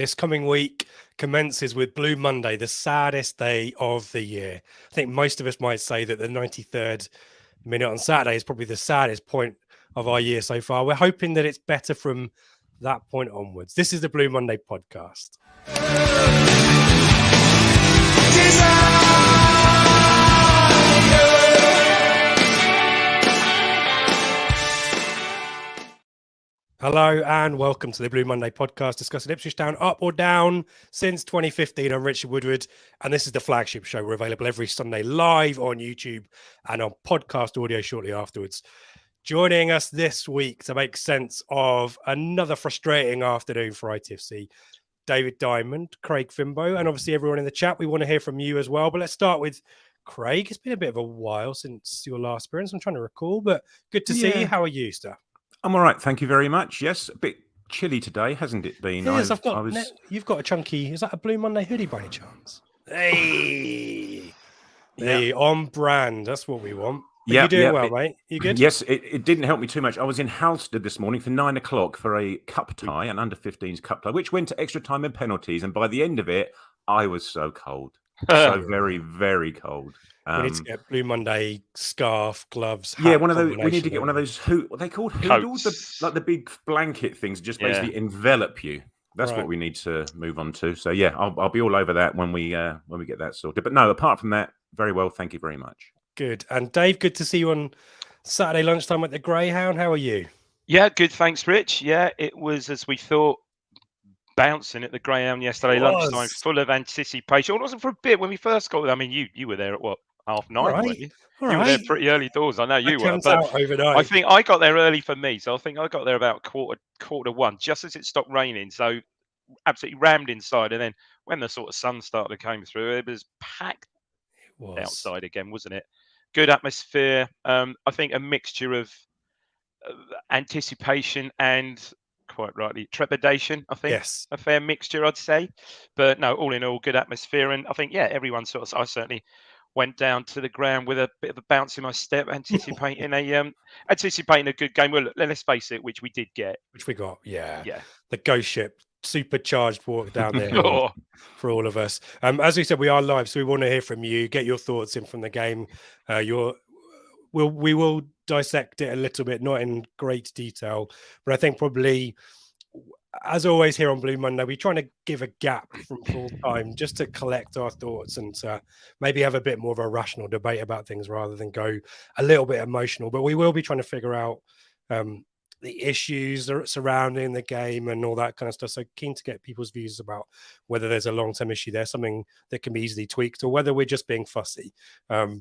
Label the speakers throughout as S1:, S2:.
S1: This coming week commences with Blue Monday, the saddest day of the year. I think most of us might say that the 93rd minute on Saturday is probably the saddest point of our year so far. We're hoping that it's better from that point onwards. This is the Blue Monday podcast. Hello and welcome to the Blue Monday podcast discussing Ipswich Town up or down since 2015. I'm Richard Woodward and this is the Flagship show. We're available every Sunday live on YouTube and on podcast audio shortly afterwards. Joining us this week to make sense of another frustrating afternoon for ITFC, David Diamond, Craig Fimbo, and obviously everyone in the chat. We want to hear from you as well, but let's start with Craig. It's been a bit of a while since your last appearance. I'm trying to recall, but good to see you. How are you, sir?
S2: I'm all right, thank you very much. Yes, a bit chilly today, hasn't it been?
S1: Yes, you've got a chunky. Is that a Blue Monday hoodie by any chance? Hey, on brand. That's what we want. But you're doing well, mate. You good?
S2: Yes, it didn't help me too much. I was in Halstead this morning for 9 o'clock for a cup tie, an under-15s cup tie, which went to extra time and penalties. And by the end of it, I was so cold, so very, very cold.
S1: We need to get Blue Monday scarf, gloves.
S2: Yeah, one of those. We need to get one of those. What they called hoodles, like the big blanket things, just basically envelop you. That's what we need to move on to. So yeah, I'll be all over that when we get that sorted. But no, apart from that, very well. Thank you very much.
S1: Good. And Dave, good to see you on Saturday lunchtime at the Greyhound. How are you?
S3: Yeah, good. Thanks, Rich. Yeah, it was as we thought. Bouncing at the Greyhound yesterday lunchtime, full of anticipation. It wasn't for a bit when we first got there. I mean, you were there at what? 9:30, weren't you? You were there pretty early doors. I know you were. But
S1: overnight.
S3: I think I got there early for me. So I think I got there about quarter to one, just as it stopped raining. So absolutely rammed inside. And then when the sort of sun started to come through, it was packed outside again, wasn't it? Good atmosphere. I think a mixture of anticipation and quite rightly trepidation. I think a fair mixture, I'd say. But no, all in all, good atmosphere. And I think, everyone I certainly went down to the ground with a bit of a bounce in my step, anticipating a good game. Well, let's face it, which we did get.
S1: Which we got, yeah. The Ghost Ship, supercharged walk down there for all of us. As we said, we are live, so we want to hear from you. Get your thoughts in from the game. We will dissect it a little bit, not in great detail, but I think probably, as always here on Blue Monday, we're trying to give a gap from full time just to collect our thoughts and maybe have a bit more of a rational debate about things rather than go a little bit emotional. But we will be trying to figure out the issues surrounding the game and all that kind of stuff. So keen to get people's views about whether there's a long-term issue there, something that can be easily tweaked, or whether we're just being fussy.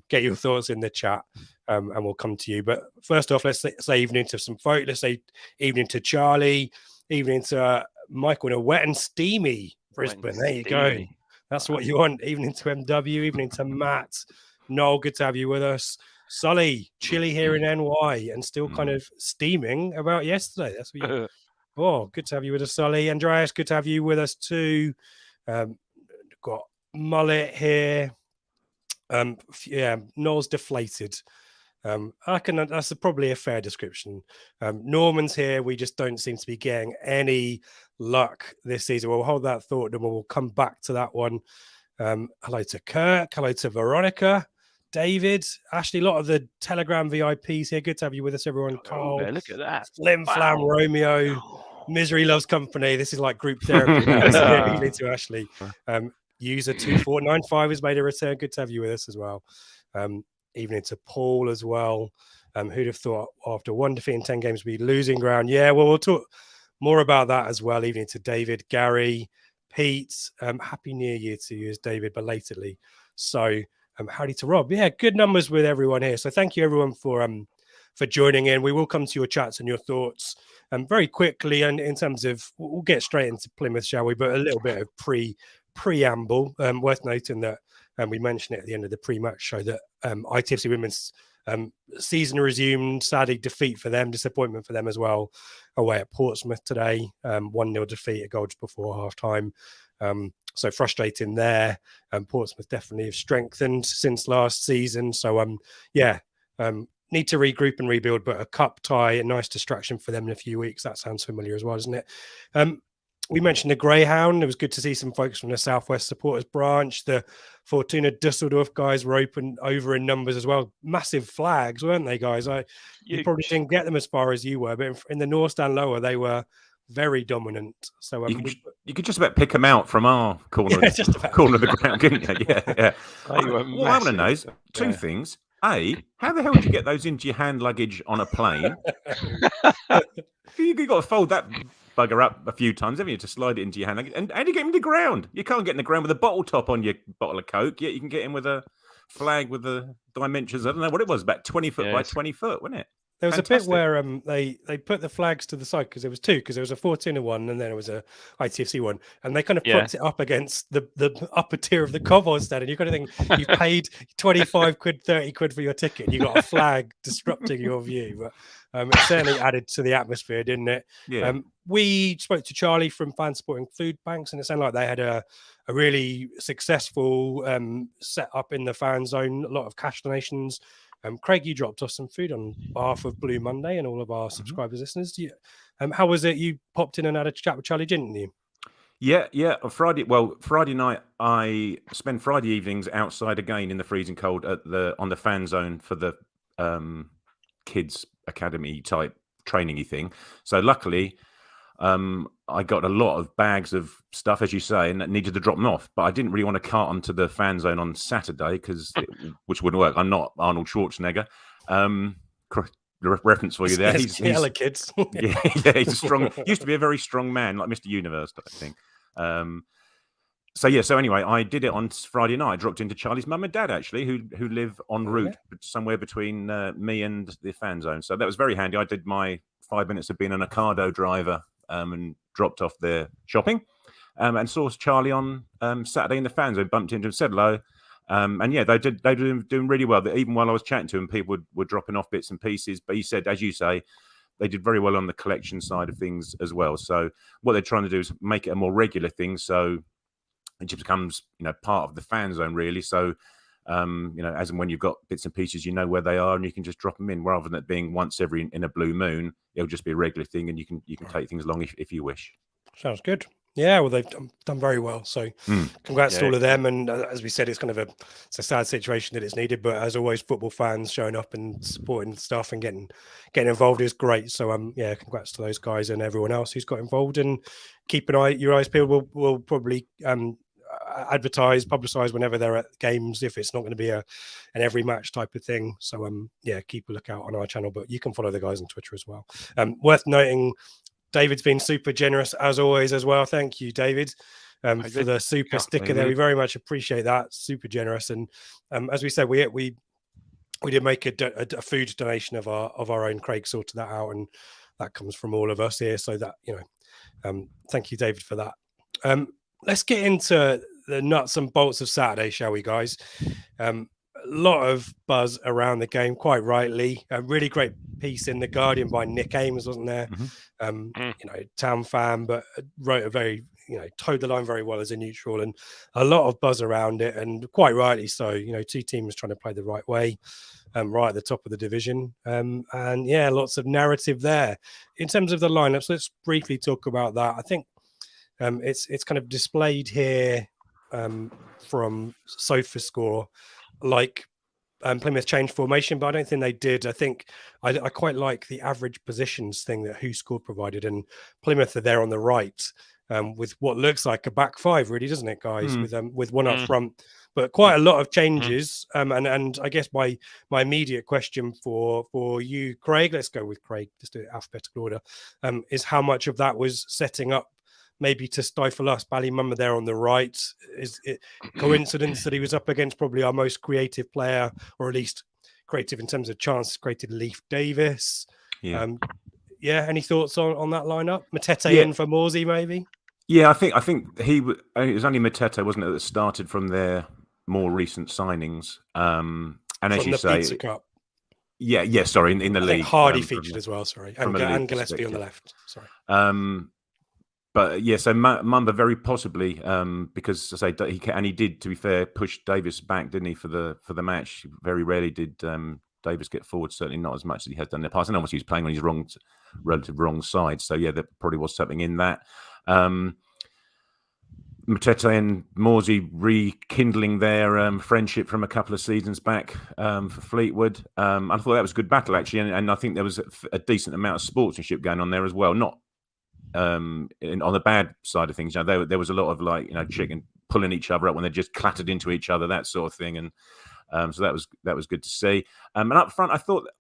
S1: Get your thoughts in the chat and we'll come to you. But first off, let's say evening to some folk. Let's say evening to Charlie. Evening to Michael in a wet and steamy Brisbane. There you go. That's what you want. Evening to MW. Evening to Matt. Noel, good to have you with us. Sully, chilly here in NY and still kind of steaming about yesterday. That's what you. Good to have you with us, Sully. Andreas, good to have you with us too. Got Mullet here. Noel's deflated. That's probably a fair description. Norman's here. We just don't seem to be getting any luck this season. We'll hold that thought and we'll come back to that one. Hello to Kirk. Hello to Veronica, David, Ashley. A lot of the Telegram VIPs here. Good to have you with us, everyone. Carl,
S3: look at that.
S1: Flim Flam, Romeo. Misery loves company. This is like group therapy. Evening to Ashley. User 2495 has made a return. Good to have you with us as well. Evening to Paul as well. Who'd have thought after one defeat in 10 games we'd be losing ground? Yeah, well, we'll talk more about that as well. Evening to David, Gary, Pete. Happy New Year to you, as David, belatedly. So, howdy to Rob. Yeah, good numbers with everyone here. So thank you everyone for joining in. We will come to your chats and your thoughts very quickly. And in terms of, we'll get straight into Plymouth, shall we? But a little bit of preamble. Worth noting that we mentioned it at the end of the pre-match show that ITFC women's season resumed. Sadly, defeat for them, disappointment for them as well, away at Portsmouth today. 1-0 defeat, a goal just before half-time. So frustrating there. Portsmouth definitely have strengthened since last season. So, need to regroup and rebuild, but a cup tie, a nice distraction for them in a few weeks. That sounds familiar as well, doesn't it? We mentioned the Greyhound. It was good to see some folks from the Southwest Supporters branch. The Fortuna Dusseldorf guys were over in numbers as well. Massive flags, weren't they, guys? You probably didn't get them as far as you were, but in the North Stand Lower, they were very dominant. So
S2: you could just about pick them out from our corner, corner of the ground, couldn't you? Yeah. What I want to know is two things. A, how the hell did you get those into your hand luggage on a plane? You've got to fold that bugger up a few times, haven't you, to slide it into your hand luggage? And how do you get in the ground? You can't get in the ground with a bottle top on your bottle of Coke, yet you can get in with a flag with the dimensions. I don't know what it was, about 20 foot by 20 foot, wasn't it?
S1: There was a bit where they put the flags to the side because there was two, because there was a Fortuna one and then there was a ITFC one, and they kind of propped it up against the upper tier of the Covos stand, and you kind of think you paid 25 quid, 30 quid for your ticket, and you got a flag disrupting your view. But it certainly added to the atmosphere, didn't it?
S2: Yeah.
S1: We spoke to Charlie from Fan Supporting Food Banks, and it sounded like they had a really successful set up in the fan zone, a lot of cash donations. Craig, you dropped us some food on behalf of Blue Monday and all of our subscribers, listeners. How was it? You popped in and had a chat with Charlie, didn't you?
S2: Yeah. On Friday night, I spend Friday evenings outside again in the freezing cold on the fan zone for the kids academy type training-y thing. So luckily, I got a lot of bags of stuff, as you say, and needed to drop them off. But I didn't really want to cart onto the fan zone on Saturday which wouldn't work. I'm not Arnold Schwarzenegger. Reference for you there.
S1: He's kids.
S2: yeah, he's a strong. Used to be a very strong man, like Mr. Universe type thing. So anyway, I did it on Friday night. I dropped into Charlie's mum and dad, actually, who live en route somewhere between me and the fan zone. So that was very handy. I did my 5 minutes of being an Ocado driver and dropped off their shopping, and saw Charlie on Saturday in the fan zone. Bumped into him, said hello, and yeah, they were doing really well. Even while I was chatting to him, people were dropping off bits and pieces. But he said, as you say, they did very well on the collection side of things as well. So what they're trying to do is make it a more regular thing. So it just becomes, part of the fan zone, really. So, as and when you've got bits and pieces, you know where they are, and you can just drop them in, rather than it being once in a blue moon. It'll just be a regular thing, and you can take things along if you wish.
S1: Sounds good. Yeah, well, they've done very well. So congrats to all of them. And as we said, it's kind of it's a sad situation that it's needed. But as always, football fans showing up and supporting stuff and getting involved is great. So congrats to those guys and everyone else who's got involved. And keep your eyes peeled. We'll probably publicize whenever they're at games, if it's not going to be an every match type of thing. So keep a lookout on our channel. But you can follow the guys on Twitter as well. Worth noting, David's been super generous as always as well. Thank you, David, for the super sticker there. We very much appreciate that. Super generous. And as we said, we did make a food donation of our own. Craig sorted that out, and that comes from all of us here. So that thank you, David, for that. Let's get into the nuts and bolts of Saturday, shall we, guys? A lot of buzz around the game, quite rightly. A really great piece in The Guardian by Nick Ames, wasn't there? Town fan, but wrote a very, towed the line very well as a neutral, and a lot of buzz around it, and quite rightly so. Two teams trying to play the right way, right at the top of the division. Lots of narrative there. In terms of the lineups, let's briefly talk about that. I think it's kind of displayed here from SofaScore, like Plymouth changed formation, but I don't think they did. I think I quite like the average positions thing that Who Scored provided, and Plymouth are there on the right with what looks like a back five, really, doesn't it, guys? With one up front, but quite a lot of changes. And I guess my immediate question for you, Craig, let's go with Craig, just do it alphabetical order, is how much of that was setting up maybe to stifle us? Ballymumma there on the right. Is it coincidence that he was up against probably our most creative player, or at least creative in terms of chances created, Leif Davis? Any thoughts on that lineup? Matete in for Morsey, maybe?
S2: Yeah, I think it was only Matete, wasn't it, that started from their more recent signings. And as
S1: from
S2: you
S1: the
S2: say,
S1: Pizza Cup.
S2: Yeah, sorry, in the league.
S1: Hardy featured as well, sorry. And Gillespie on the left, sorry.
S2: But yeah, so Mumba very possibly, because I say he did, to be fair, push Davis back, didn't he, for the match? Very rarely did Davis get forward. Certainly not as much as he has done in the past. And obviously he was playing on his relative wrong side. So yeah, there probably was something in that. Matete and Morsey rekindling their friendship from a couple of seasons back for Fleetwood. I thought that was a good battle, actually, and I think there was a decent amount of sportsmanship going on there as well. Not on the bad side of things, there was a lot of chicken pulling each other up when they just clattered into each other, that sort of thing, and so that was good to see. And up front, I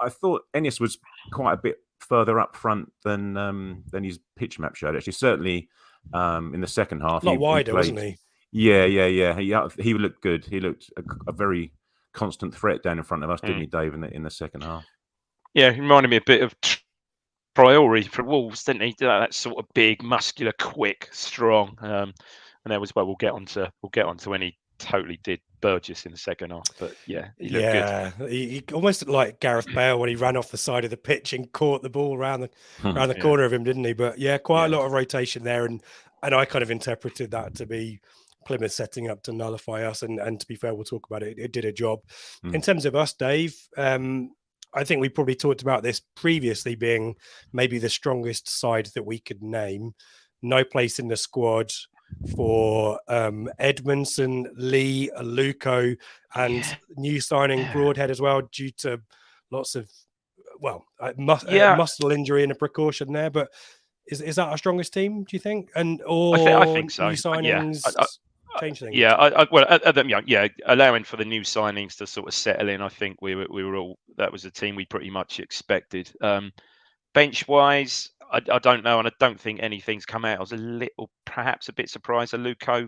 S2: thought Ennis was quite a bit further up front than his pitch map showed. Actually, certainly. In the second half,
S1: a lot wider, wasn't he?
S2: Yeah. He looked good. He looked a very constant threat down in front of us, didn't he, Dave? In the second half.
S3: Yeah, he reminded me a bit of Priori for Wolves, didn't he? That sort of big, muscular, quick, strong. And there was we'll get onto when he totally did Burgess in the second half. But yeah, he looked good.
S1: He almost looked like Gareth Bale when he ran off the side of the pitch and caught the ball around the corner of him, didn't he? But quite a lot of rotation there, and I kind of interpreted that to be Plymouth setting up to nullify us. And to be fair, we'll talk about it. It did a job. In terms of us, Dave, I think we probably talked about this previously being maybe the strongest side that we could name. No place in the squad for Edmondson, Lee, Aluko, and new signing Broadhead as well, due to lots of muscle injury and a precaution there. But is that our strongest team, do you think? And
S3: I think so.
S1: New signings change things.
S3: Allowing for the new signings to sort of settle in, I think we were all, that was a team we pretty much expected. Bench wise, I don't know, and I don't think anything's come out. I was perhaps a bit surprised Aluko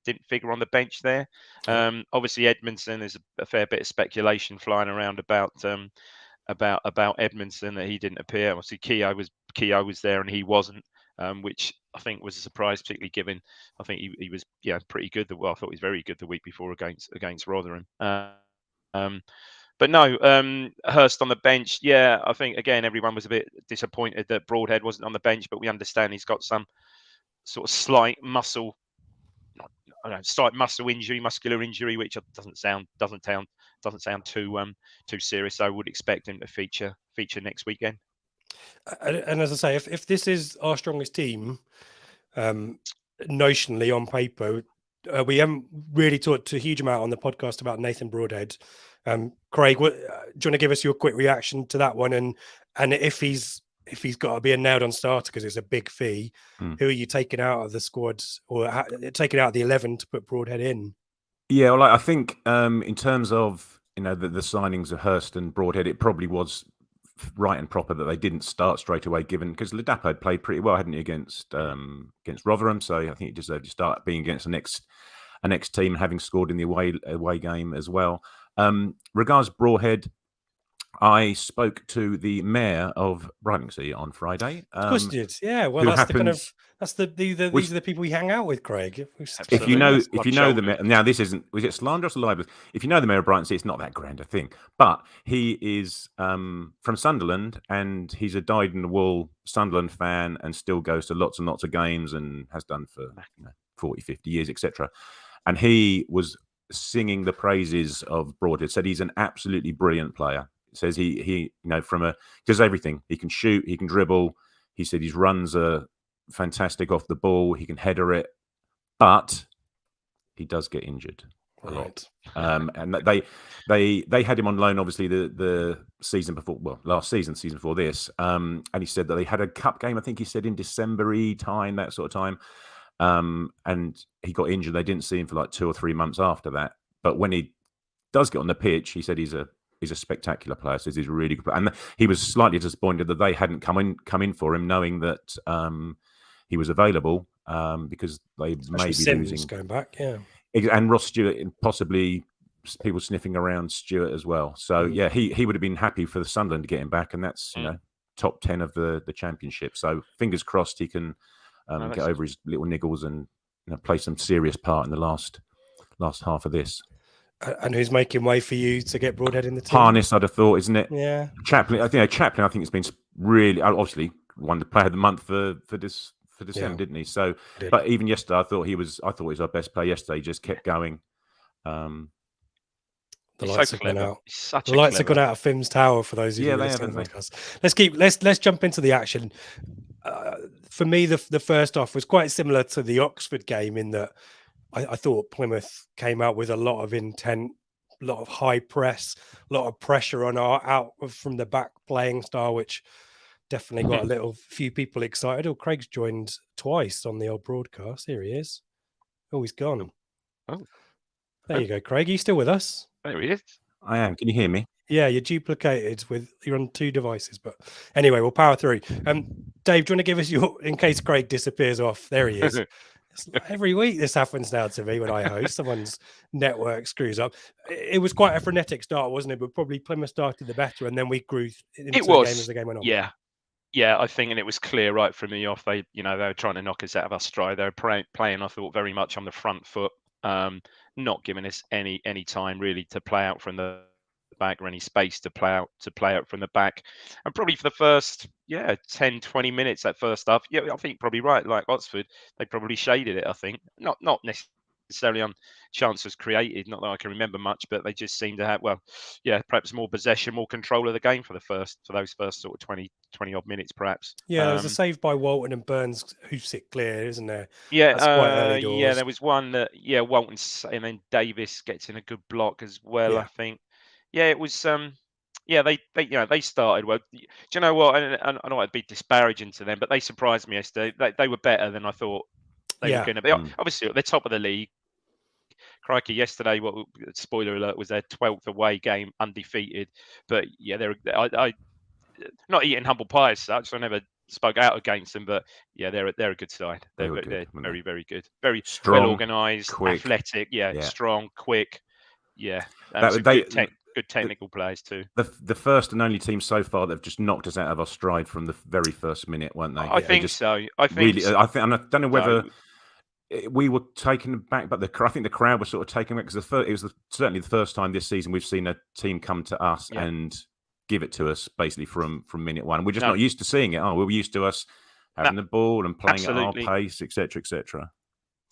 S3: didn't figure on the bench there. Obviously Edmondson, there's a fair bit of speculation flying around about Edmondson that he didn't appear. Obviously Keogh was there and he wasn't, which I think was a surprise, particularly given I think he was pretty good. I thought he was very good the week before against Rotherham. But no, Hurst on the bench. Yeah, I think again everyone was a bit disappointed that Broadhead wasn't on the bench, but we understand he's got some sort of slight muscular injury, which doesn't sound too serious. So I would expect him to feature next weekend.
S1: And as I say, if this is our strongest team, notionally on paper, we haven't really talked a huge amount on the podcast about Nathan Broadhead. Craig, do you want to give us your quick reaction to that one? And if he's got to be a nailed on starter because it's a big fee, who are you taking out of the squad or taking out of the 11 to put Broadhead in?
S2: Yeah, well, I think in terms of the signings of Hurst and Broadhead, it probably was right and proper that they didn't start straight away, given because Ladapo had played pretty well, hadn't he, against Rotherham? So I think he deserved to start being against the next team, having scored in the away game as well. Regards Broadhead, I spoke to the mayor of Brightlingsea on Friday.
S1: Of course you did. Yeah, well, these are the people we hang out with, Craig.
S2: If you know the mayor, now this was it slanderous or libelous? If you know the mayor of Brightlingsea, it's not that grand a thing. But he is from Sunderland, and he's a dyed-in-the-wool Sunderland fan, and still goes to lots and lots of games, and has done for 40, 50 years, etc. And he was singing the praises of Broadhead. Said he's an absolutely brilliant player. Says he does everything. He can shoot, he can dribble. He said his runs are fantastic off the ball. He can header it, but he does get injured a lot. And they had him on loan, obviously the season before, last season before this. And he said that they had a cup game. I think he said in December-y time, that sort of time. And he got injured. They didn't see him for like 2 or 3 months after that. But when he does get on the pitch, he said he's a spectacular player. Says he's a really good player. And he was slightly disappointed that they hadn't come in for him, knowing that he was available because they may be losing.
S1: Going back, yeah.
S2: And Ross Stewart, and possibly people sniffing around Stewart as well. So yeah, he would have been happy for the Sunderland to get him back, and that's top 10 of the championship. So fingers crossed he can get over his little niggles and play some serious part in the last half of this.
S1: And who's making way for you to get Broadhead in the team?
S2: Harness, I'd have thought, isn't it?
S1: Yeah.
S2: Chaplin, I think it's been really, obviously won the Player of the Month for December, didn't he? So, but even yesterday, I thought he was our best player yesterday. He just kept going.
S1: The lights have gone out. The lights have gone out of Fimm's Tower for those of you listening to the podcast. Let's jump into the action. for me, the first half was quite similar to the Oxford game in that I thought Plymouth came out with a lot of intent, a lot of high press, a lot of pressure on our out from the back playing style, which definitely got a few people excited. Oh, Craig's joined twice on the old broadcast. Here he is. Oh, he's gone.
S3: Oh,
S1: there you go, Craig. Are you still with us?
S3: There he is.
S2: I am. Can you hear me?
S1: Yeah, you're duplicated you're on 2 devices, but anyway, we'll power through. Dave, do you want to give us in case Craig disappears off? There he is. Every week this happens now to me when I host. Someone's network screws up. It was quite a frenetic start, wasn't it? But probably Plymouth started the better, and then we grew into the game as the game went on.
S3: Yeah, I think, and it was clear right from the off. They were trying to knock us out of our stride. They were playing, I thought, very much on the front foot, not giving us any time really to play out from the back or any space to play out from the back. And probably for the first 10 20 minutes that first half, I think probably right, like Oxford, they probably shaded it. I think not necessarily on chances created, not that I can remember much, but they just seemed to have perhaps more possession, more control of the game for those first sort of 20 odd minutes perhaps.
S1: There was a save by Walton and Burns who sit clear, isn't there?
S3: That's quite early doors. There was one that Walton, and then Davis gets in a good block as well. I think it was they started well. Do you know what? I don't want to be disparaging to them, but they surprised me yesterday. They were better than I thought they were going to be. Obviously, they're top of the league. Crikey, yesterday, spoiler alert, was their 12th away game, undefeated. But I not eating humble pie as such. So I never spoke out against them, but they're a good side. They're very, very good. Very strong, well organised, athletic. Strong, quick. Good technical players too.
S2: The first and only team so far that have just knocked us out of our stride from the very first minute, weren't they?
S3: I think so.
S2: I don't know whether we were taken back, but I think the crowd was sort of taken back because it was certainly the first time this season we've seen a team come to us and give it to us basically from minute one. We're just not used to seeing it. We're used to us having the ball and playing at our pace, etc., etc.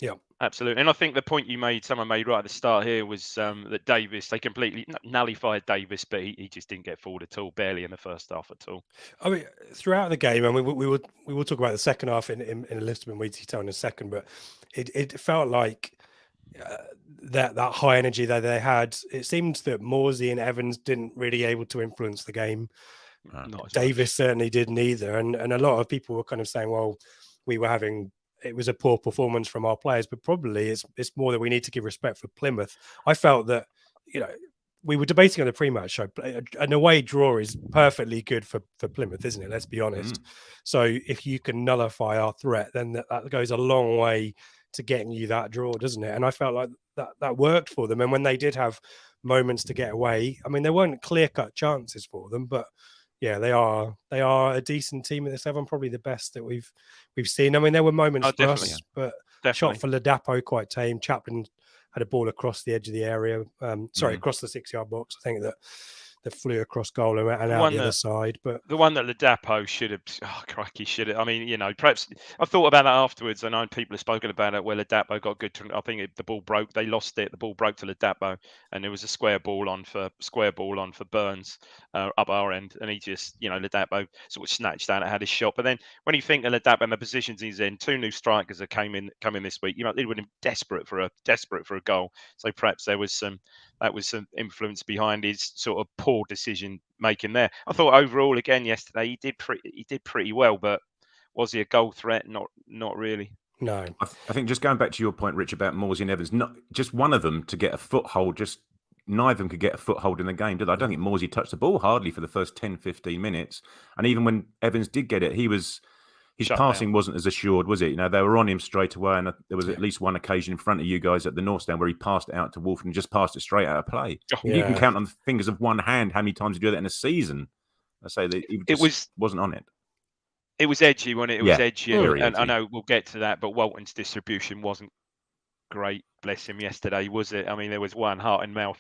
S1: Yeah,
S3: absolutely. And I think the point someone made right at the start here was that Davis, they completely nullified Davis, but he just didn't get forward at all, barely in the first half at all.
S1: I mean, throughout the game, we will talk about the second half in a little bit more detail in a second, but it felt like that high energy that they had. It seemed that Morsey and Evans didn't really able to influence the game. Davis certainly didn't either, and a lot of people were kind of saying, well, it was a poor performance from our players, but probably it's more that we need to give respect for Plymouth. I felt that, we were debating on the pre-match show. An away draw is perfectly good for Plymouth, isn't it? Let's be honest. So if you can nullify our threat, then that goes a long way to getting you that draw, doesn't it? And I felt like that worked for them. And when they did have moments to get away, I mean, there weren't clear-cut chances for them, but they are a decent team at this level, probably the best that we've seen. I mean, there were moments for us, but shot for Ladapo quite tame. Chaplin had a ball across the edge of the area, across the 6-yard box. I think that flew across goal and out the other side. But
S3: the one that Ladapo should have, I mean, perhaps I thought about that afterwards. I know people have spoken about it where Ladapo got good. I think the ball broke. They lost it. The ball broke to Ladapo, and there was a square ball on for Burns up our end, and he just, Ladapo sort of snatched that and had his shot. But then when you think of Ladapo and the positions he's in, 2 new strikers that come in this week, they would have been desperate for a goal. So perhaps there was some influence behind his sort of poor decision making there. I thought overall again yesterday he did pretty well, but was he a goal threat? Not really.
S1: No.
S2: I think just going back to your point, Rich, about Morsey and Evans, not just one of them to get a foothold, just neither of them could get a foothold in the game, did they? I don't think Morsey touched the ball hardly for the first 10-15 minutes. And even when Evans did get it, his passing wasn't as assured, was it? They were on him straight away, and there was at least one occasion in front of you guys at the North Stand where he passed it out to Wolf and just passed it straight out of play. You can count on the fingers of one hand how many times you do that in a season. I say that he wasn't on it.
S3: It was edgy when it was edgy, and I know we'll get to that, but Walton's distribution wasn't great, bless him, yesterday, was it? I mean, there was one heart and mouth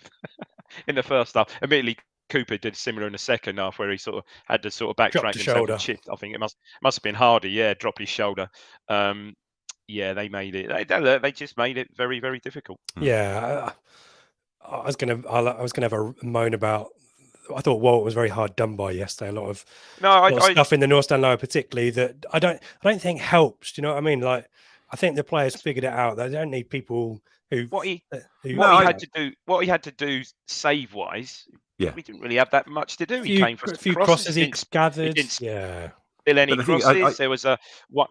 S3: in the first half. Admittedly, Cooper did similar in the second half where he sort of had to sort of backtrack himself and chip. I think it must have been Hardy, dropped his shoulder. They made it. They just made it very, very difficult.
S1: Yeah, I was gonna have a moan about I thought Walt was very hard done by yesterday. A lot of
S3: I
S1: stuff in the North Stand lower, particularly, that I don't think helps. Do you know what I mean? Like, I think the players figured it out. They don't need people who
S3: what he had to do save wise.
S2: Yeah,
S3: we didn't really have that much to do. He came for
S1: a
S3: some
S1: few
S3: crosses.
S1: he gathered.
S3: He didn't
S1: steal
S3: any crosses. There was a what?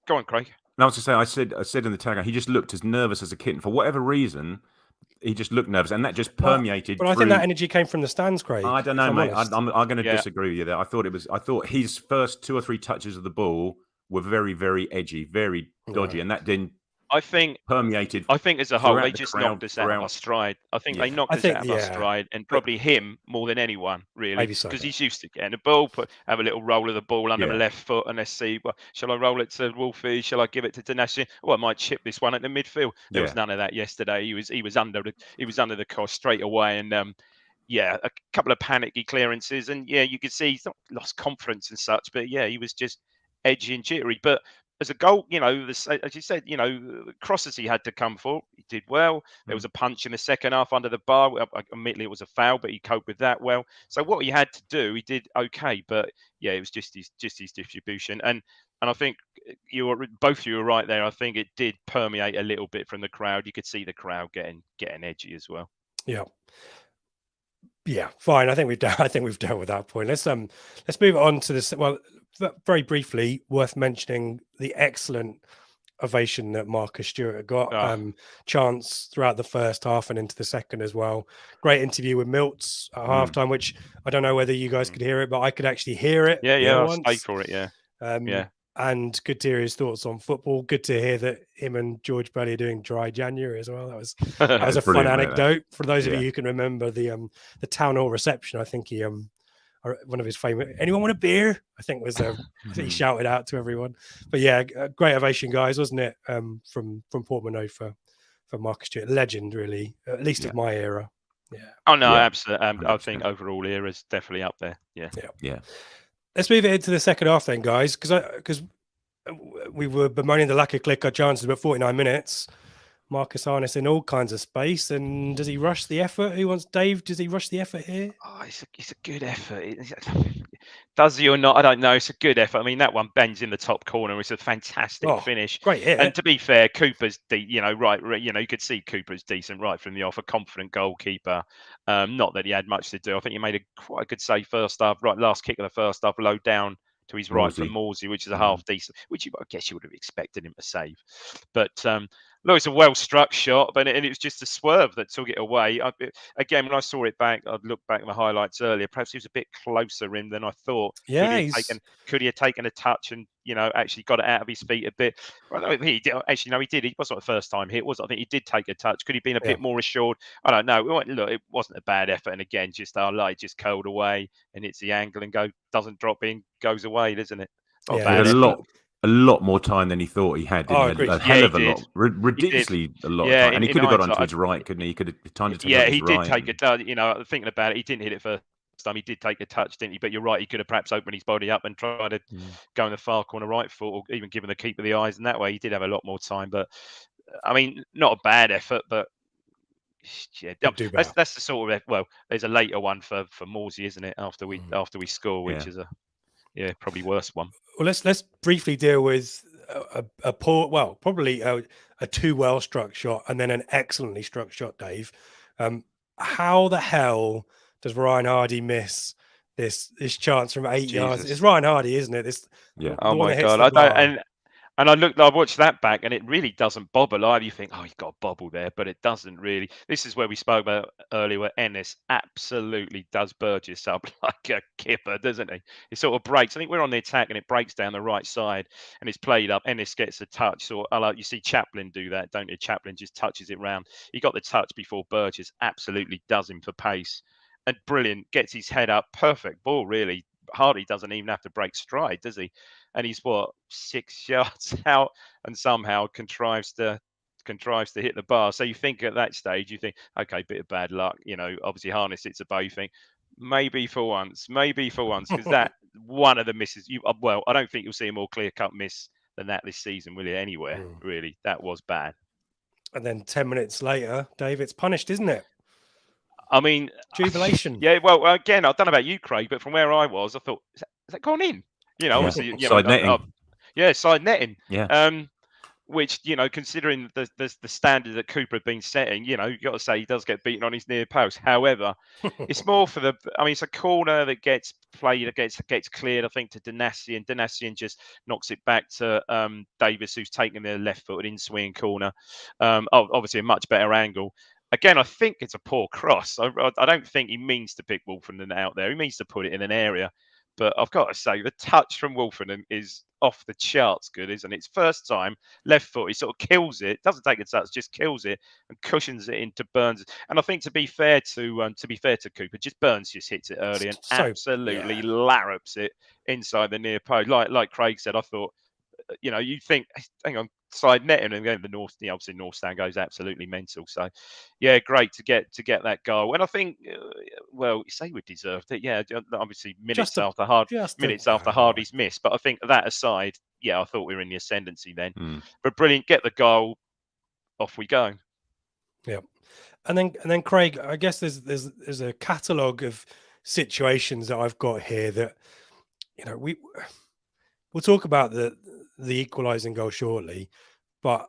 S3: Go on, Craig.
S2: No, I was to say, I said in the tag, he just looked as nervous as a kitten for whatever reason. He just looked nervous, and that just permeated.
S1: But I think that energy came from the stands, Craig.
S2: I don't know, mate. I'm going to disagree with you there. I thought his first 2 or 3 touches of the ball were very, very edgy, very dodgy, and that didn't.
S3: I think
S2: permeated.
S3: I think as a whole, they just knocked us out of our stride. I think they knocked us out of our stride, and probably him more than anyone, really, because he's used to getting the ball, have a little roll of the ball under the left foot, and let's see. Well, shall I roll it to Wolfie? Shall I give it to Danashi? Oh, I might chip this one at the midfield. There was none of that yesterday. He was under the cost straight away, and a couple of panicky clearances, and you could see he's not lost confidence and such, but he was just edgy and jittery, but. As a goal, as you said, the crosses he had to come for, he did well. There was a punch in the second half under the bar. Admittedly, it was a foul, but he coped with that well. So what he had to do, he did okay. But it was just his distribution. And I think both of you were right there. I think it did permeate a little bit from the crowd. You could see the crowd getting edgy as well.
S1: Yeah, fine. I think we've dealt with that point. Let's move on to this. Well, very briefly, worth mentioning the excellent ovation that Marcus Stewart got. Chance throughout the first half and into the second as well. Great interview with Milts at halftime, which I don't know whether you guys could hear it, but I could actually hear it.
S3: I'll stay for it.
S1: And good to hear his thoughts on football. Good to hear that him and George Bailey are doing dry January as well. That was a fun anecdote for those of you who can remember the town hall reception. I think he one of his famous "Anyone want a beer?" I think was he shouted out to everyone. But great ovation, guys, wasn't it? From Portman Road for Marcus Stewart, legend, really, at least of my era.
S3: Oh no, absolutely. I think overall era is definitely up there. Yeah.
S1: Let's move it into the second half then, guys, because we were bemoaning the lack of click chances about 49 minutes. Marcus Harness in all kinds of space, and does he rush the effort? Who wants Dave? Does he rush the effort here?
S3: Oh, it's a good effort. Does he or not? I don't know. It's a good effort. I mean, that one bends in the top corner. It's a fantastic finish.
S1: Great hit.
S3: And to be fair, Cooper's you could see Cooper's decent right from the off. A confident goalkeeper. Not that he had much to do. I think he made quite a good save first half. Right, last kick of the first half, low down to his right from Morsey, which is a half decent, which I guess you would have expected him to save. But look, it's a well-struck shot, and it was just a swerve that took it away. Again, when I saw it back, I'd looked back at the highlights earlier. Perhaps he was a bit closer in than I thought.
S1: Yeah,
S3: could he have taken a touch and actually got it out of his feet a bit? Well, he did. Actually, no, he did. It wasn't the first time hit, was it? I think he did take a touch. Could he have been a bit more assured? I don't know. Look, it wasn't a bad effort, and again, just our light just curled away and hits the angle and doesn't drop in, goes away, doesn't it?
S2: A lot more time than he thought he had. A hell of a lot, ridiculously a lot of time. And he could have got onto his right, couldn't he? He could have timed it to his right.
S3: Yeah, he did take a touch. Thinking about it, he didn't hit it first time. He did take a touch, didn't he? But you're right. He could have perhaps opened his body up and tried to go in the far corner right foot, or even given the keeper the eyes. And that way, he did have a lot more time. But I mean, not a bad effort, but. Yeah, that's the sort of there's a later one for Morsey, isn't it? After we score, which is probably worse one.
S1: Well, let's briefly deal with a poor, probably a too well struck shot and then an excellently struck shot, Dave. How the hell does Ryan Hardy miss this chance from 8 yards? It's Ryan Hardy, isn't it?
S3: Oh my God! And I watched that back, and it really doesn't bobble either. You think, oh, you've got a bobble there, but it doesn't really. This is where we spoke about earlier, where Ennis absolutely does Burgess up like a kipper, doesn't he? It sort of breaks. I think we're on the attack, and it breaks down the right side, and it's played up. Ennis gets a touch. So you see Chaplin do that, don't you? Chaplin just touches it round. He got the touch before Burgess absolutely does him for pace. And brilliant, gets his head up. Perfect ball, really. Hardy doesn't even have to break stride, does he? And he's 6 yards out, and somehow contrives to hit the bar. So you think at that stage, you think, okay, bit of bad luck. Obviously Harness hits a bow. You think maybe for once, because that one of the misses. I don't think you'll see a more clear-cut miss than that this season, will you? Anywhere, really, that was bad.
S1: And then 10 minutes later, Dave, it's punished, isn't it?
S3: I mean,
S1: jubilation.
S3: Yeah, well, again, I don't know about you, Craig, but from where I was, I thought, has that gone in? Obviously,
S2: side netting.
S3: Side netting.
S2: Yeah.
S3: Which, considering the standard that Cooper had been setting, you've got to say he does get beaten on his near post. However, it's more for it's a corner that gets played, gets cleared, I think, to Danassian. Danassian just knocks it back to Davis, who's taking the left-footed in-swing corner. Obviously, a much better angle. Again, I think it's a poor cross. I don't think he means to pick Wolfenden out there. He means to put it in an area. But I've got to say, the touch from Wolfenden is off the charts good, isn't it? It's first time, left foot, he sort of kills it, doesn't take a touch, just kills it and cushions it into Burns. And I think to be fair to Cooper, just Burns just hits it early and absolutely larrups it inside the near post. Like Craig said, I thought, you think, hang on, side netting, and then obviously North Stand goes absolutely mental. So, yeah, great to get that goal. And I think, you say we deserved it. Yeah, obviously minutes after Hardy's miss. But I think that aside, yeah, I thought we were in the ascendancy then. But brilliant, get the goal, off we go.
S1: Yeah, and then Craig, I guess there's a catalogue of situations that I've got here that we'll talk about the equalising goal shortly, but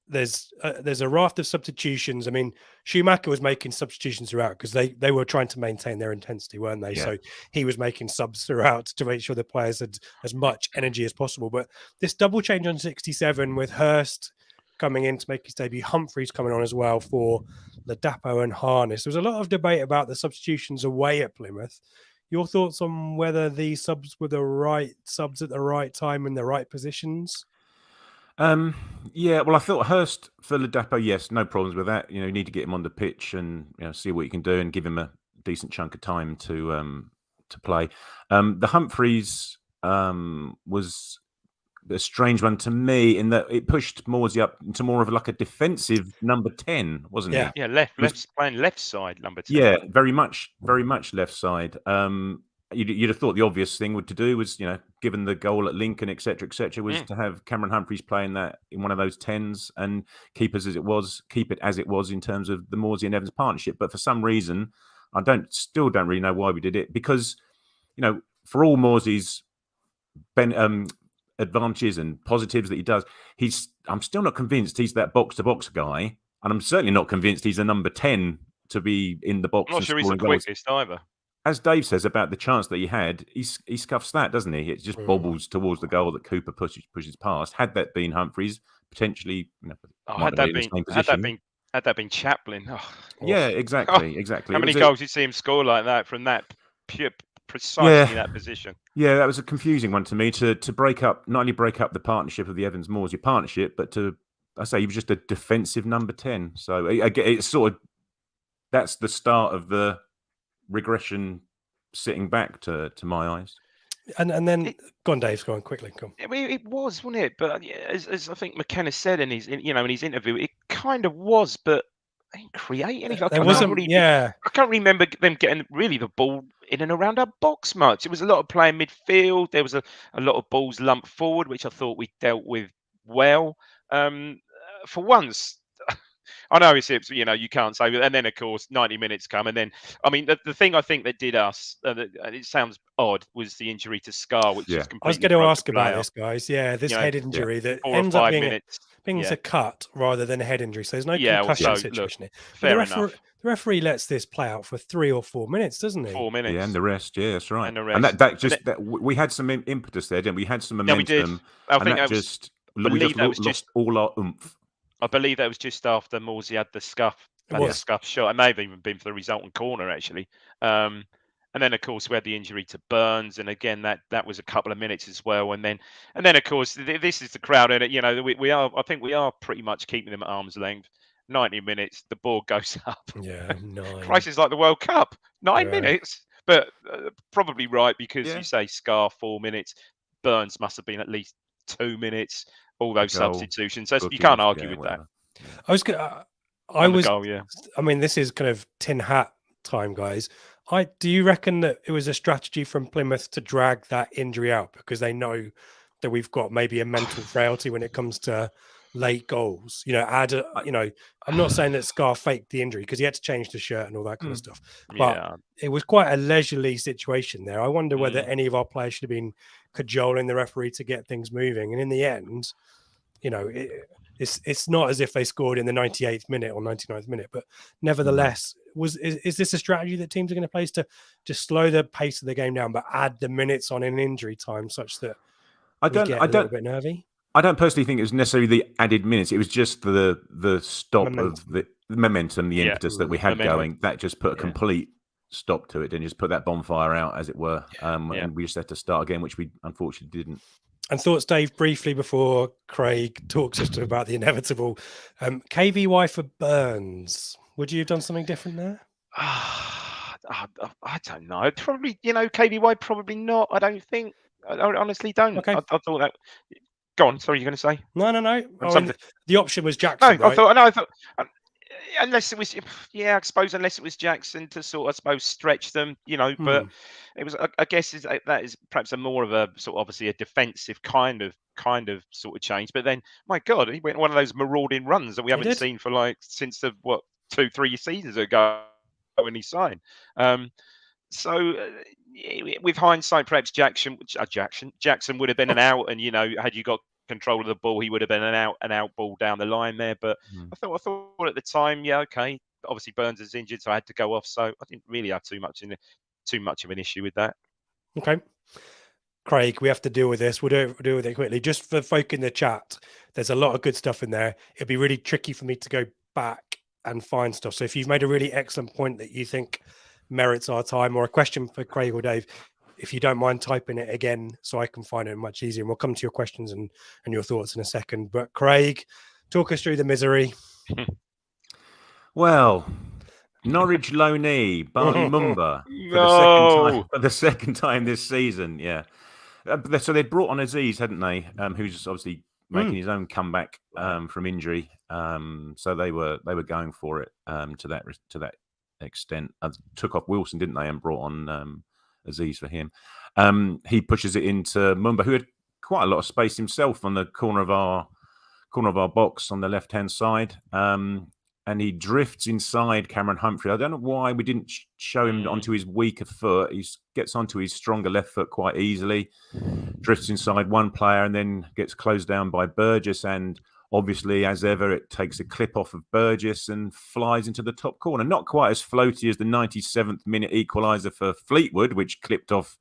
S1: there's a raft of substitutions. I mean, Schumacher was making substitutions throughout because they were trying to maintain their intensity, weren't they? Yeah. So he was making subs throughout to make sure the players had as much energy as possible. But this double change on 67 with Hurst coming in to make his debut, Humphreys coming on as well for Ladapo and Harness. There was a lot of debate about the substitutions away at Plymouth. Your thoughts on whether these subs were the right subs at the right time in the right positions?
S2: Yeah, well, I thought Hurst for Ladapo, yes, no problems with that. You need to get him on the pitch and see what you can do and give him a decent chunk of time to play. The Humphreys was a strange one to me in that it pushed Morsey up into more of like a defensive number 10, wasn't
S3: it? Yeah, playing left side number 10.
S2: Yeah, very much left side. You'd have thought the obvious thing to do was, given the goal at Lincoln, etc., was to have Cameron Humphreys playing that in one of those 10s and keep it as it was in terms of the Morsey and Evans partnership. But for some reason, I still don't really know why we did it, because, for all Morsey's advantages and positives that he does, I'm still not convinced he's that box-to-box guy, and I'm certainly not convinced he's a number 10 to be in the box.
S3: I'm not sure he's the quickest either.
S2: As Dave says about the chance that he had, he scuffs that, doesn't he? It just bobbles towards the goal that Cooper pushes past. Had that been Humphreys, potentially,
S3: had that been Chaplin.
S2: Yeah, exactly.
S3: How many goals did you see him score like that from that precisely that position?
S2: Yeah, that was a confusing one to me. To not only break up the partnership of the Evans Morsey partnership, but he was just a defensive number 10. So it's sort of, that's the start of the regression sitting back to my eyes.
S1: And then go on, Dave, go on quickly. Come.
S3: I mean, it was, wasn't it? But as I think McKenna said in his interview, it kind of was, but they didn't create anything. I can't remember them getting really the ball in and around our box much. It was a lot of playing midfield. There was a lot of balls lumped forward, which I thought we dealt with well. For once, I know it's you can't say, and then of course 90 minutes come, and then the thing I think that did us, it sounds odd, was the injury to Scar, which is completely.
S1: I was going to ask about this, guys. Yeah, this head injury that ends up being a cut rather than a head injury. So there's no concussion situation here.
S3: Fair enough.
S1: The referee lets this play out for 3 or 4 minutes, doesn't he?
S3: 4 minutes.
S2: Yeah, and the rest. Yeah, that's right. And that we had some impetus there, didn't we? We had some momentum.
S3: Yeah, we did. I think that
S2: just lost all our oomph.
S3: I believe that was just after Morsey had the scuff shot. It may have even been for the resultant corner, actually. And then, of course, we had the injury to Burns, and again, that was a couple of minutes as well. And then, of course, this is the crowd, and I think we are pretty much keeping them at arm's length. 90 minutes, the ball goes up.
S1: Yeah, 9.
S3: Christ, is like the World Cup. 9 minutes, but probably right, because you say Scar 4 minutes, Burns must have been at least 2 minutes. All those substitutions, so you can't argue with that.
S1: I mean, this is kind of tin hat time, guys. Do you reckon that it was a strategy from Plymouth to drag that injury out because they know that we've got maybe a mental frailty when it comes to late goals. Add I'm not saying that Scar faked the injury because he had to change the shirt and all that kind of stuff, but it was quite a leisurely situation there. I wonder whether any of our players should have been cajoling the referee to get things moving, and in the end, it's not as if they scored in the 98th minute or 99th minute, but nevertheless, is this a strategy that teams are going to place to just slow the pace of the game down, but add the minutes on in injury time such that we get a little bit nervy?
S2: I don't personally think it was necessarily the added minutes. It was just the stop of the momentum, the impetus that we had going. That just put a complete stop to it and just put that bonfire out, as it were. And we just had to start again, which we unfortunately didn't.
S1: And thoughts, Dave, briefly before Craig talks us about the inevitable. KVY for Burns. Would you have done something different there?
S3: I don't know. Probably, KVY, probably not. I don't think. I honestly don't.
S1: Okay.
S3: I thought that. Go on. Sorry, you're going to say?
S1: No. The option was Jackson.
S3: No, right? I thought. Unless it was, I suppose unless it was Jackson to sort of, I suppose, stretch them, but it was, I guess, that is perhaps a more of a sort of obviously a defensive kind of sort of change. But then, my God, he went one of those marauding runs that we haven't seen for since the 2-3 seasons ago when he signed. So with hindsight, perhaps Jackson would have been an out, and had you got control of the ball, he would have been an out ball down the line there. But I thought at the time, okay. Obviously, Burns is injured, so I had to go off. So I didn't really have too much of an issue with that.
S1: Okay, Craig, we have to deal with this. We'll deal with it quickly. Just for folk in the chat, there's a lot of good stuff in there. It'd be really tricky for me to go back and find stuff. So if you've made a really excellent point that you think merits our time, or a question for Craig or Dave, if you don't mind typing it again so I can find it much easier. And we'll come to your questions and your thoughts in a second. But Craig, talk us through the misery.
S2: Well, Norwich loanee, Barney Mumba for the second time this season. Yeah. So they'd brought on Aziz, hadn't they? Who's obviously making his own comeback from injury. So they were going for it to that extent. Took off Wilson, didn't they, and brought on Aziz for him. He pushes it into Mumba, who had quite a lot of space himself on the corner of our box on the left hand side, and he drifts inside Cameron Humphrey. I don't know why we didn't show him onto his weaker foot. He gets onto his stronger left foot quite easily, drifts inside one player, and then gets closed down by Burgess. And obviously, as ever, it takes a clip off of Burgess and flies into the top corner. Not quite as floaty as the 97th minute equaliser for Fleetwood, which clipped off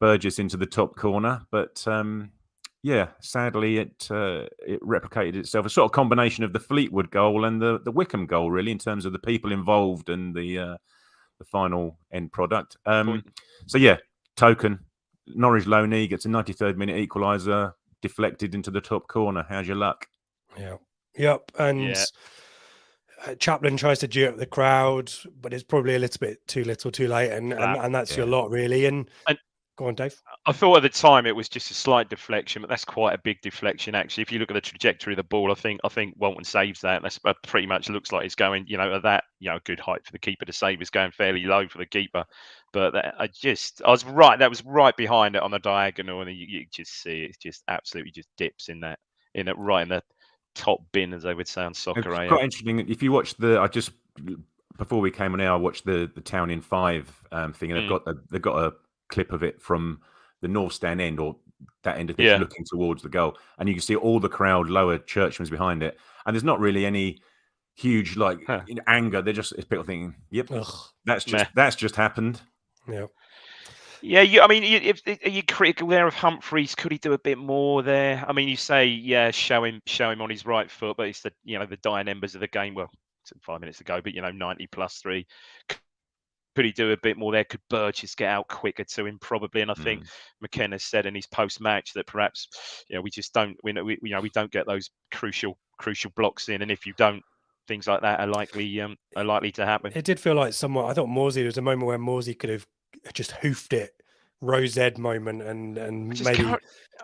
S2: Burgess into the top corner. But sadly, it replicated itself. A sort of combination of the Fleetwood goal and the Wickham goal, really, in terms of the people involved and the final end product. Token, Norwich loanee gets a 93rd minute equaliser, deflected into the top corner. How's your luck?
S1: Yeah. Yep. And Chaplin tries to due up the crowd, but it's probably a little bit too little, too late, and that's your lot, really. And go on, Dave.
S3: I thought at the time it was just a slight deflection, but that's quite a big deflection, actually. If you look at the trajectory of the ball, I think Walton saves that. That's pretty much looks like it's going, at that, good height for the keeper to save. Is going fairly low for the keeper. But I was right. That was right behind it on the diagonal, and you just see it just absolutely just dips in that, right in the top bin, as they would say on soccer.
S2: It's quite interesting. If you watch before we came on air, I watched the Town in 5 thing, and they've got a clip of it from the north stand end, or that end of it, looking towards the goal, and you can see all the crowd, lower Churchman's behind it, and there's not really any huge anger. They're just people thinking, "Yep, that's just happened."
S1: Yeah.
S3: Yeah, are you critical there of Humphreys? Could he do a bit more there? I mean, you say, show him on his right foot, but it's the the dying embers of the game. Well, it's 5 minutes ago, but 90+3. Could he do a bit more there? Could Burgess get out quicker to him? Probably. And I think McKenna said in his post-match that perhaps we just don't we don't get those crucial blocks in, and if you don't, things like that are likely to happen.
S1: It did feel like somewhat. I thought Morsey, there was a moment where Morsey could have just hoofed it, Rose Ed moment, and maybe
S3: I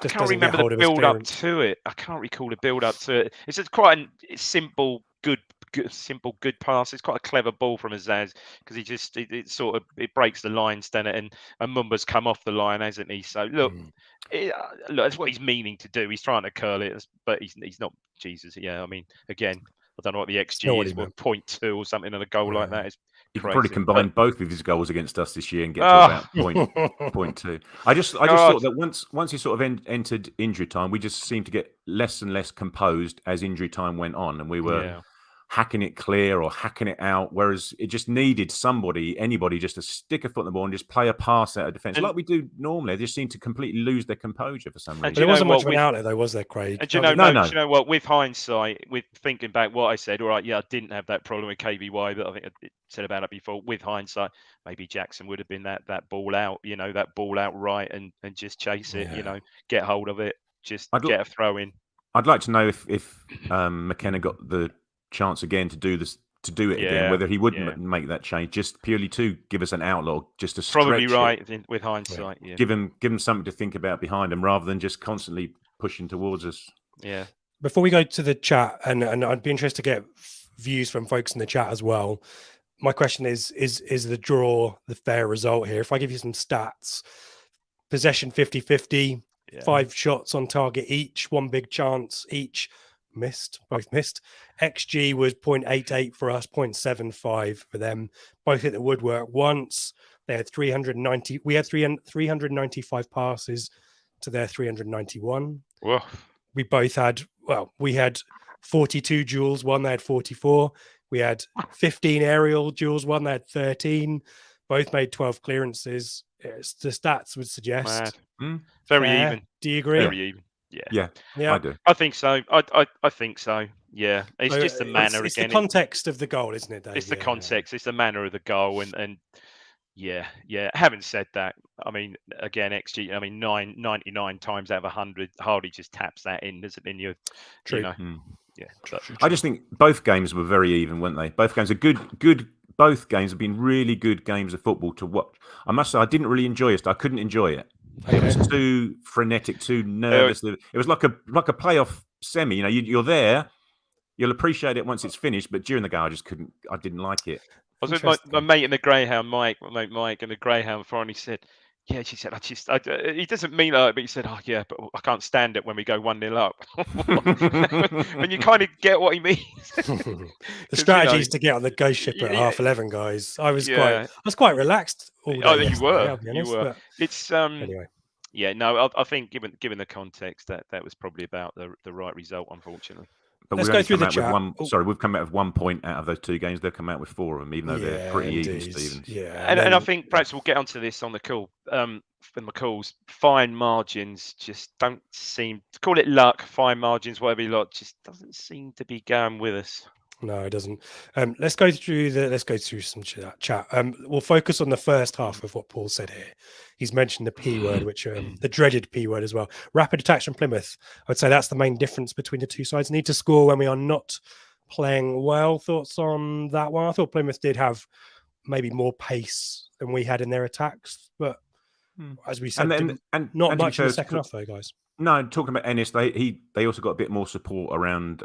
S3: can't remember the build up to it. I can't recall the build up to it. It's just quite a simple, good good, simple, good pass. It's quite a clever ball from Azaz because it breaks the lines, doesn't it? And Mumba's come off the line, hasn't he? So look, that's what he's meaning to do. He's trying to curl it, but he's not Jesus. Yeah, I mean, again, I don't know what the XG is, 0.2 or something on a goal like that. It's
S2: he could
S3: crazy.
S2: probably combine both of his goals against us this year and get to about 0.2. I just thought that once he sort of entered injury time, we just seemed to get less and less composed as injury time went on, and we were hacking it clear or hacking it out, whereas it just needed anybody just to stick a foot in the ball and just play a pass out of defence like we do normally. They just seem to completely lose their composure for some reason.
S1: But there wasn't much of an outlet though, was there, Craig?
S3: And do you know what? With hindsight, with thinking back what I said, all right, I didn't have that problem with KVY, but I think I said about it before. With hindsight, maybe Jackson would have been that ball out, that ball out right and just chase it, get hold of it, just get a throw in.
S2: I'd like to know if McKenna got the chance again to do it again, whether he would make that change just purely to give us an outlaw, just to stretch
S3: probably right with hindsight.
S2: Give him something to think about behind him rather than just constantly pushing towards us.
S1: Before we go to the chat, and I'd be interested to get views from folks in the chat as well. My question is the draw the fair result here? If I give you some stats, possession 50-50, 5 shots on target each, 1 big chance each, both missed. XG was 0.88 for us, 0.75 for them. Both hit the woodwork once. They had 390. We had 395 passes to their 391.
S3: Whoa.
S1: We both had, we had 42 duels, one they had 44. We had 15 aerial duels, one they had 13. Both made 12 clearances. The stats would suggest
S3: very
S1: fair.
S3: Even.
S1: Do you agree?
S3: Very even. Yeah,
S2: I do.
S3: I think so. I think so. Yeah, it's just the manner.
S1: It's the context of the goal, isn't it, Dave?
S3: It's the context. It's the manner of the goal, and Having said that, I mean, again, XG. I mean, 99 times out of 100, Hardy just taps that in, doesn't it?
S1: True.
S3: True.
S2: I just think both games were very even, weren't they? Both games are good. Both games have been really good games of football to watch. I must say, I didn't really enjoy it. I couldn't enjoy it. It was too frenetic, too nervous. It was like a playoff semi. You're there. You'll appreciate it once it's finished, but during the game, I didn't like it.
S3: I was with my mate in the Greyhound, Mike, and the Greyhound finally said, she said, he doesn't mean that, but he said, but I can't stand it when we go 1-0 up. And you kind of get what he means.
S1: The strategy is to get on the ghost ship at 11:30, guys. I was quite relaxed all day.
S3: You were.
S1: But
S3: it's
S1: anyway.
S3: Yeah, no, I think given the context, that was probably about the right result, unfortunately.
S2: But let's go through the chat. We've come out with 1 point out of those 2 games. They've come out with 4 of them, even though they're pretty even, Stevens.
S1: Yeah,
S3: and I think perhaps we'll get onto this on the call. From the calls, fine margins just don't seem to call it luck. Fine margins, whatever you like, just doesn't seem to be going with us.
S1: No, it doesn't. Let's go through some chat. We'll focus on the first half of what Paul said here. He's mentioned the P word, which the dreaded P word as well. Rapid attacks from Plymouth. I would say that's the main difference between the two sides. Need to score when we are not playing well. Thoughts on that one? I thought Plymouth did have maybe more pace than we had in their attacks, but as we said, not much in the second half, though, guys.
S2: No, talking about Ennis, they also got a bit more support around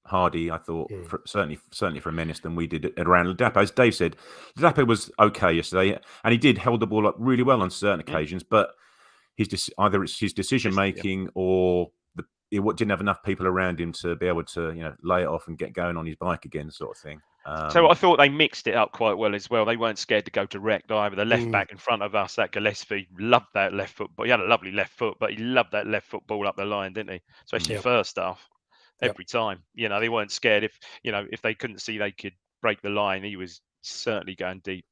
S2: Hardy, I thought, certainly from Ennis than we did around Ladapo. As Dave said, Ladapo was okay yesterday, and he did hold the ball up really well on certain occasions, but either it's his decision making or he didn't have enough people around him to be able to lay it off and get going on his bike again, sort of thing.
S3: So I thought they mixed it up quite well as well. They weren't scared to go direct either. The left back in front of us, that Gillespie, loved that left foot, but he had a lovely left foot, but he loved that left foot ball up the line, didn't he? Especially first half. Every time, they weren't scared. If they couldn't see they could break the line, he was certainly going deep.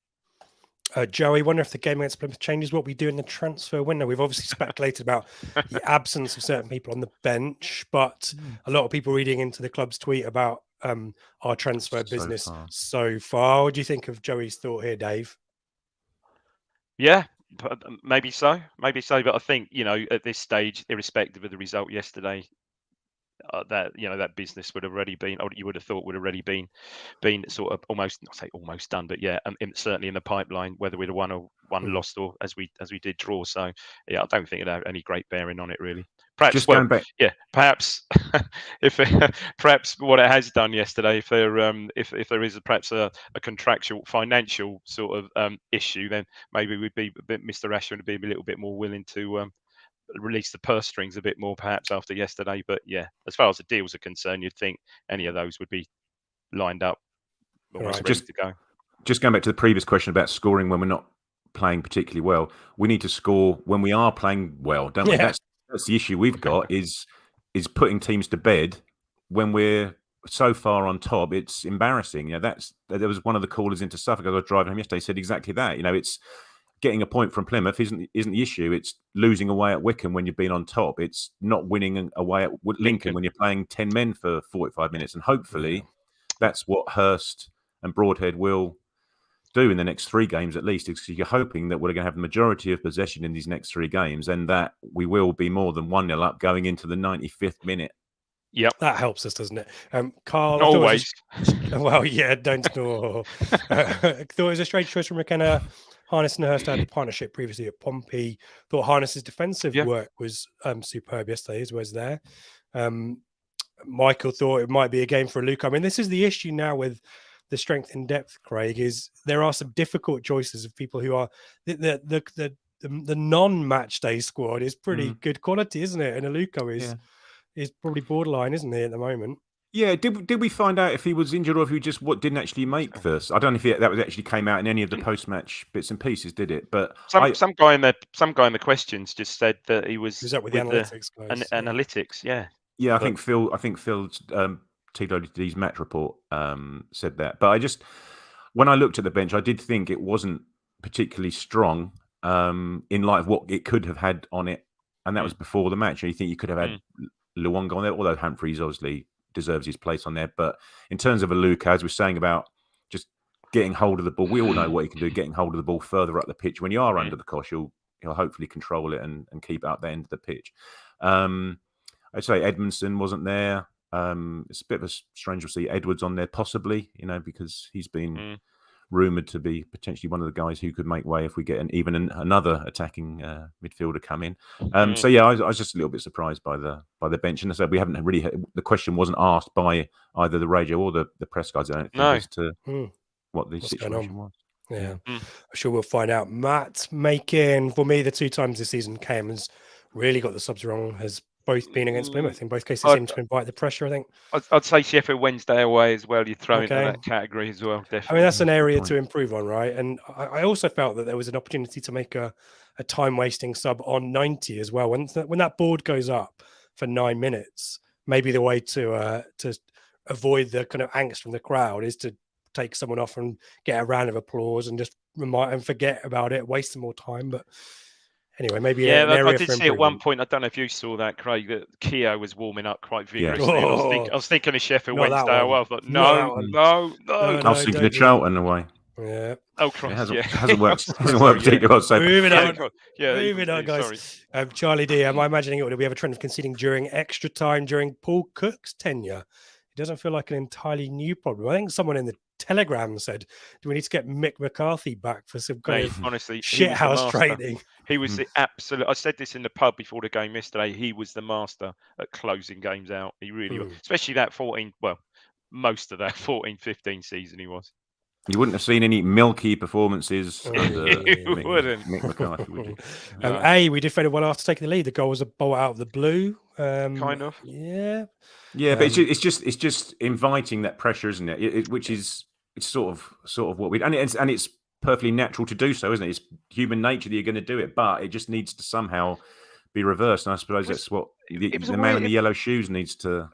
S1: Joey, wonder if the game against Plymouth changes what we do in the transfer window. We've obviously speculated about the absence of certain people on the bench, but a lot of people reading into the club's tweet about our transfer business so far. What do you think of Joey's thought here, Dave?
S3: Yeah, maybe so. But I think, at this stage, irrespective of the result yesterday, that that business would have already been, or you would have thought would have already been sort of almost, not say almost done, but yeah, certainly in the pipeline, whether we'd have won or lost, or as we did draw. So yeah, I don't think it had any great bearing on it really. Perhaps,
S2: just going back,
S3: perhaps perhaps what it has done yesterday, if there is perhaps a contractual financial sort of issue, then maybe Mr. Ashton would be a little bit more willing to release the purse strings a bit more perhaps after yesterday. But yeah, as far as the deals are concerned, you'd think any of those would be lined up, almost ready to go.
S2: Just going back to the previous question about scoring when we're not playing particularly well, we need to score when we are playing well, don't we? That's the issue we've got is putting teams to bed when we're so far on top. It's embarrassing. There was one of the callers into Suffolk as I was driving home yesterday said exactly that. It's getting a point from Plymouth isn't the issue. It's losing away at Wycombe when you've been on top. It's not winning away at Lincoln when you're playing 10 men for 45 minutes. And hopefully that's what Hurst and Broadhead will do in the next 3 games at least. Because you're hoping that we're going to have the majority of possession in these next 3 games and that we will be more than 1-0 up going into the 95th minute.
S1: Yep, that helps us, doesn't it? Carl,
S3: not always.
S1: Well, yeah, don't snore. Thought it was a strange choice from McKenna. Harness and Hurst had a partnership previously at Pompey. Thought Harness's defensive work was superb yesterday, as was there. Michael thought it might be a game for Luke. I mean, this is the issue now with the strength in depth, Craig, is there are some difficult choices of people who are the non-match day squad is pretty good quality, isn't it? And Aluko is probably borderline, isn't he, at the moment?
S2: Yeah, did we find out if he was injured or if he just didn't actually make this? I don't know if that was actually came out in any of the post-match bits and pieces, did it? But
S3: some guy in the questions just said that he was
S1: with the analytics guys.
S3: Analytics,
S2: yeah. I think Phil TWD's match report said that. But when I looked at the bench, I did think it wasn't particularly strong in light of what it could have had on it, and that was before the match. And you think you could have had Luongo on there, although Humphreys obviously deserves his place on there. But in terms of Aluka, as we're saying about just getting hold of the ball, we all know what he can do, getting hold of the ball further up the pitch. When you are under the cosh, he'll hopefully control it and keep it up the end of the pitch. I'd say Edmondson wasn't there. It's a bit of a strange to see Edwards on there, possibly, because he's been rumoured to be potentially one of the guys who could make way if we get another attacking midfielder come in. So yeah, I was just a little bit surprised by the bench, and I said we haven't really the question wasn't asked by either the radio or the press guys. I don't think as to what the situation was.
S1: Yeah, I'm sure we'll find out. Matt Makin, for me, the 2 times this season Cam has really got the subs wrong. Has both been against Plymouth. In both cases, seem to invite the pressure, I think.
S3: I'd say Sheffield Wednesday away as well. You throw into that category as well, definitely.
S1: I mean, that's an area to improve on, right? And I also felt that there was an opportunity to make a time-wasting sub on 90 as well. When that board goes up for 9 minutes, maybe the way to avoid the kind of angst from the crowd is to take someone off and get a round of applause and just remind and forget about it, waste some more time. But anyway, maybe
S3: I did see at one point. I don't know if you saw that, Craig. That Keogh was warming up quite vigorously. I was thinking of Sheffield Wednesday. I thought, no.
S2: I was thinking of Charlton in a way.
S1: Yeah.
S3: Oh, Christ.
S2: It hasn't worked. Hasn't worked particularly well. So
S1: moving on, guys. Charlie D. Am I imagining it? Do we have a trend of conceding during extra time during Paul Cook's tenure? It doesn't feel like an entirely new problem. I think someone in the Telegram said, do we need to get Mick McCarthy back for some kind of honestly shithouse training?
S3: He was the absolute. I said this in the pub before the game yesterday. He was the master at closing games out. He really was, especially that 14. Well, most of that 14-15 season he was.
S2: You wouldn't have seen any milky performances under
S3: Mick
S2: McCarthy, would you?
S1: We defended well after taking the lead. The goal was a ball out of the blue.
S3: Kind of.
S1: Yeah.
S2: Yeah, but it's just inviting that pressure, isn't it? Which is it's sort of what we and it's perfectly natural to do so, isn't it? It's human nature that you're going to do it, but it just needs to somehow be reversed. And I suppose that's what the man in the yellow shoes needs to.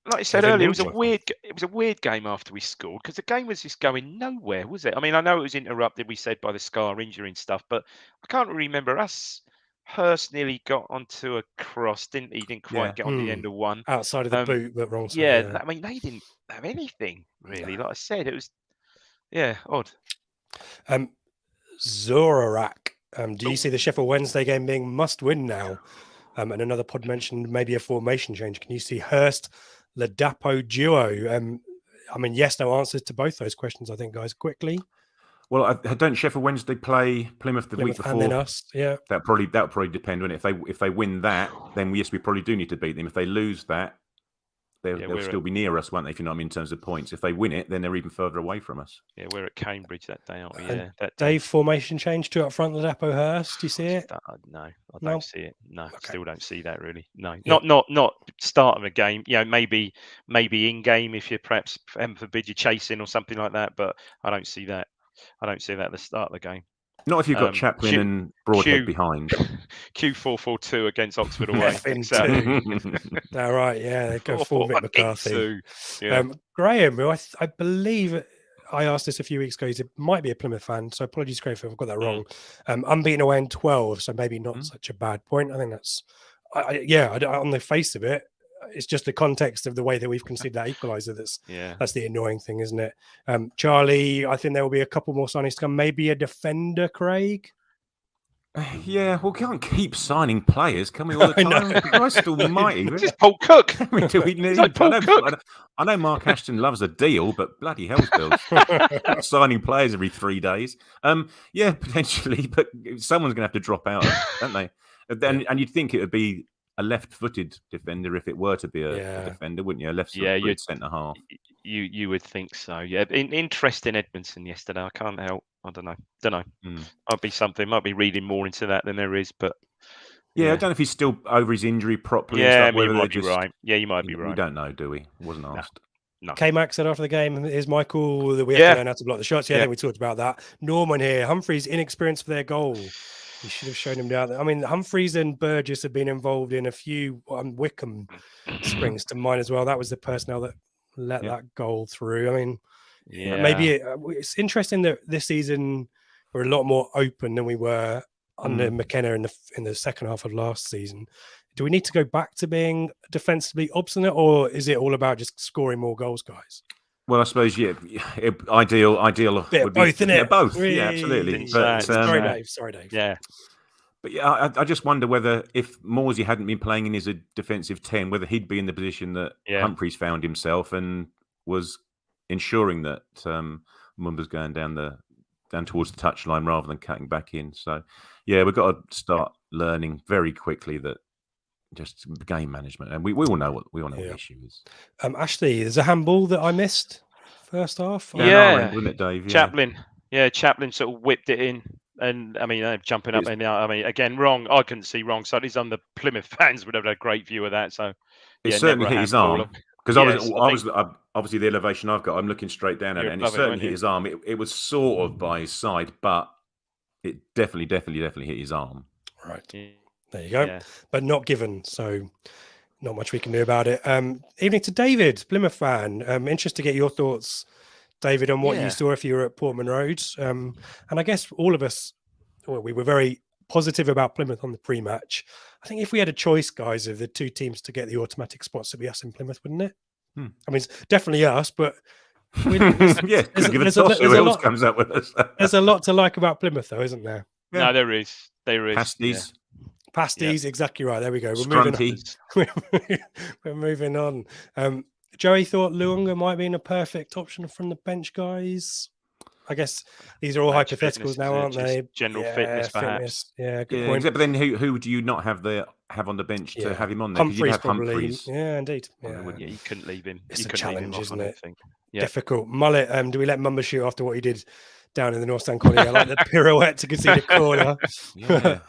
S3: Like I said earlier, it was a weird game after we scored because the game was just going nowhere, was it? I mean, I know it was interrupted, we said, by the Scar injury and stuff, but I can't remember us. Hurst nearly got onto a cross, didn't he? He didn't quite get on the end of one.
S1: Outside of the boot, but wrong side.
S3: Yeah, I mean, they didn't have anything, really. Like I said, it was, odd.
S1: Zorarak, do you see the Sheffield Wednesday game being must win now? And another pod mentioned maybe a formation change. Can you see Hurst, Ladapo duo? I mean, yes, no answers to both those questions, I think, guys, quickly.
S2: Well, don't Sheffield Wednesday play Plymouth the week before?
S1: And then us, yeah.
S2: That'll probably depend on it. If they win that, then yes, we probably do need to beat them. If they lose that, they'll still be near us, won't they? If you know what I mean, in terms of points. If they win it, then they're even further away from us.
S3: Yeah, we're at Cambridge that day, aren't we? Yeah.
S1: Dave, formation change to up front, Ladapo Hurst. Do you see it?
S3: No, I don't see it. No, okay. Still don't see that really. No,
S1: yeah.
S3: not start of a game. You know, maybe in game if you're perhaps heaven forbid you're chasing or something like that. But I don't see that. I don't see that at the start of the game.
S2: Not if you've got Chaplin and Broadhead behind.
S3: Q442 against Oxford away.
S1: All right, yeah, they go full Mick McCarthy.
S3: Yeah.
S1: Graham, who I believe I asked this a few weeks ago. He might be a Plymouth fan, so apologies, Graham, if I've got that wrong. Unbeaten away in 12, so maybe not such a bad point. I think that's, on the face of it, it's just the context of the way that we've conceded that equaliser. That's the annoying thing, isn't it? Charlie, I think there will be a couple more signings to come. Maybe a defender, Craig.
S2: Yeah, well, we can't keep signing players, can we, all the time? Christ almighty.
S3: This is Paul Cook.
S2: Do we need? I know Mark Ashton loves a deal, but bloody hell's bills. Signing players every 3 days. Yeah, potentially, but someone's going to have to drop out, don't they? And you'd think it would be a left-footed defender if it were to be a defender, wouldn't you? A left-footed centre half.
S3: You would think so. Yeah, interesting Edmondson yesterday. I can't help. I don't know. Might be reading more into that than there is, but
S2: I don't know if he's still over his injury properly.
S3: Yeah, you might be right. Yeah, you might be right.
S2: We don't know, do we? Wasn't asked.
S3: No.
S1: K-Max said after the game, "Is Michael that we have to learn how to block the shots?" Yeah, I think we talked about that. Norman here, Humphreys inexperienced for their goal. You should have shown him down there. I mean, Humphreys and Burgess have been involved in a few Wickham springs to mind as well. That was the personnel that let that goal through. I mean, maybe it's interesting that this season we're a lot more open than we were under McKenna in the second half of last season. Do we need to go back to being defensively obstinate, or is it all about just scoring more goals, guys?
S2: Well, I suppose ideal would be
S1: both, isn't it?
S2: Both, absolutely. But,
S1: sorry, Dave.
S2: Yeah. But I just wonder whether if Morsey hadn't been playing in as a defensive 10, whether he'd be in the position that Humphreys found himself and was ensuring that Mumba's going down towards the touchline rather than cutting back in. So, we've got to start learning very quickly that just game management, and we all know what the issue is.
S1: Ashley, there's a handball that I missed first half.
S2: Wasn't it, Dave?
S3: Chaplin. Yeah, Chaplin sort of whipped it in. And I mean, jumping up and out. I mean, again, wrong. I couldn't see wrong. So these on the Plymouth fans would have had a great view of that. So
S2: it certainly hit his arm because I was obviously the elevation I've got. I'm looking straight down at it, and it certainly hit his arm. It was sort of by his side, but it definitely hit his arm.
S1: Right. There you go. But not given. So not much we can do about it. Evening to David, Plymouth fan. Interested to get your thoughts, David, on what you saw if you were at Portman Road. And I guess all of us, we were very positive about Plymouth on the pre-match. I think if we had a choice, guys, of the two teams to get the automatic spots, it'd be us in Plymouth, wouldn't it? I mean, it's definitely us, but
S2: there's a lot comes up with us.
S1: There's a lot to like about Plymouth, though, isn't there?
S3: Yeah. No, there is.
S2: Pasties.
S1: Pasties, exactly right. There we go. We're moving on. Joey thought Luonga might be a perfect option from the bench, guys. I guess these are all hypotheticals now, aren't they?
S3: General fitness, perhaps.
S1: Yeah, good point.
S2: But then who do you not have on the bench to have him on there?
S1: Humphreys, probably. Yeah, indeed.
S3: Yeah, you couldn't leave him.
S1: It's a challenge, isn't it? Difficult. Mullet, do we let Mumba shoot after what he did down in the North Stand corner? I like the pirouette to concede a corner.
S2: He had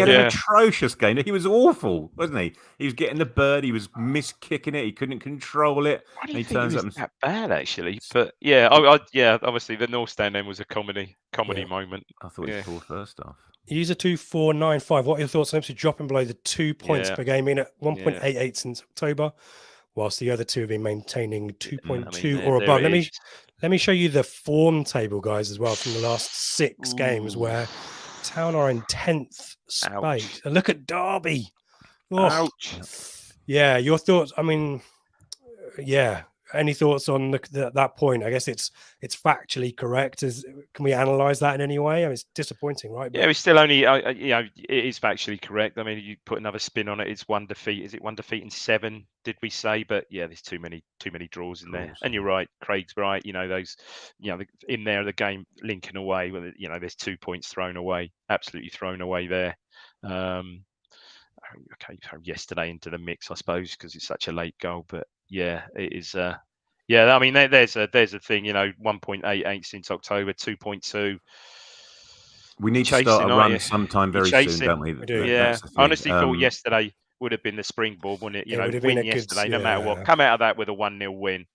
S2: an atrocious game. He was awful, wasn't he? He was getting the bird. He was miss-kicking it. He couldn't control it.
S3: I didn't think he was that bad, actually. But obviously the North Stand end was a comedy moment.
S2: I thought he scored first half.
S1: User 2495. What are your thoughts on Ipswich dropping below the 2 points per game in at 1.88 since October, whilst the other two have been maintaining 2.2 or above? Let me show you the form table, guys, as well, from the last 6 games, where Town are in 10th space. And look at Derby.
S3: Ouch.
S1: Yeah, your thoughts? I mean, any thoughts on that point? I guess it's factually correct. Can we analyze that in any way? I mean, it's disappointing, right?
S3: But... Yeah, it's still only it is factually correct. I mean, you put another spin on it. It's 1 defeat. Is it 1 defeat in 7? Did we say? But yeah, there's too many draws in there. And you're right, Craig's right. Those, in there the game Lincoln away. There's 2 points thrown away, absolutely thrown away there. Okay, throw yesterday into the mix, I suppose, because it's such a late goal. But yeah, it is. I mean, there's a thing. 1.88 since October, 2.2.
S2: We need to start a run sometime very soon, don't we?
S1: We do.
S3: Yeah, I honestly thought yesterday would have been the springboard, wouldn't it?
S1: Would have
S3: win
S1: been
S3: yesterday, no matter what. Come out of that with a 1-0 win,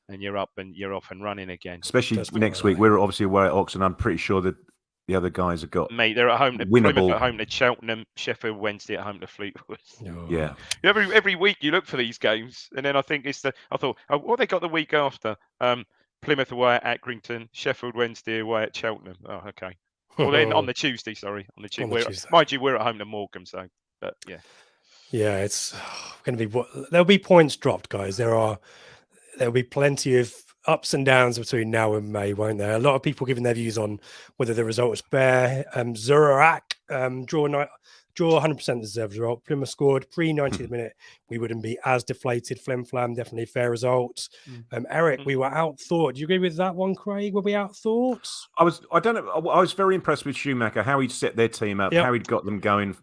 S3: and you're up and you're off and running again.
S2: Especially next week, we're obviously away at Oxford. I'm pretty sure that the other guys have got.
S3: Mate, they're at home to Plymouth, at home to Cheltenham, Sheffield Wednesday at home to Fleetwood.
S2: Yeah.
S3: Every week you look for these games, and then I think I thought, what they got the week after? Plymouth away at Accrington, Sheffield Wednesday away at Cheltenham. Oh, okay. Well, then on the Tuesday, on the Tuesday. Mind you, we're at home to Morecambe, so but yeah.
S1: Yeah, it's going to be there'll be points dropped, guys. There'll be plenty of ups and downs between now and May, won't there? A lot of people giving their views on whether the result was fair. Zurak draw 100% deserved result. Plymouth scored pre-90th minute. We wouldn't be as deflated. Flim Flam, definitely fair result. Eric, we were outthought. Do you agree with that one, Craig? Were we outthought?
S2: I don't know. I was very impressed with Schumacher, how he'd set their team up, how he'd got them going.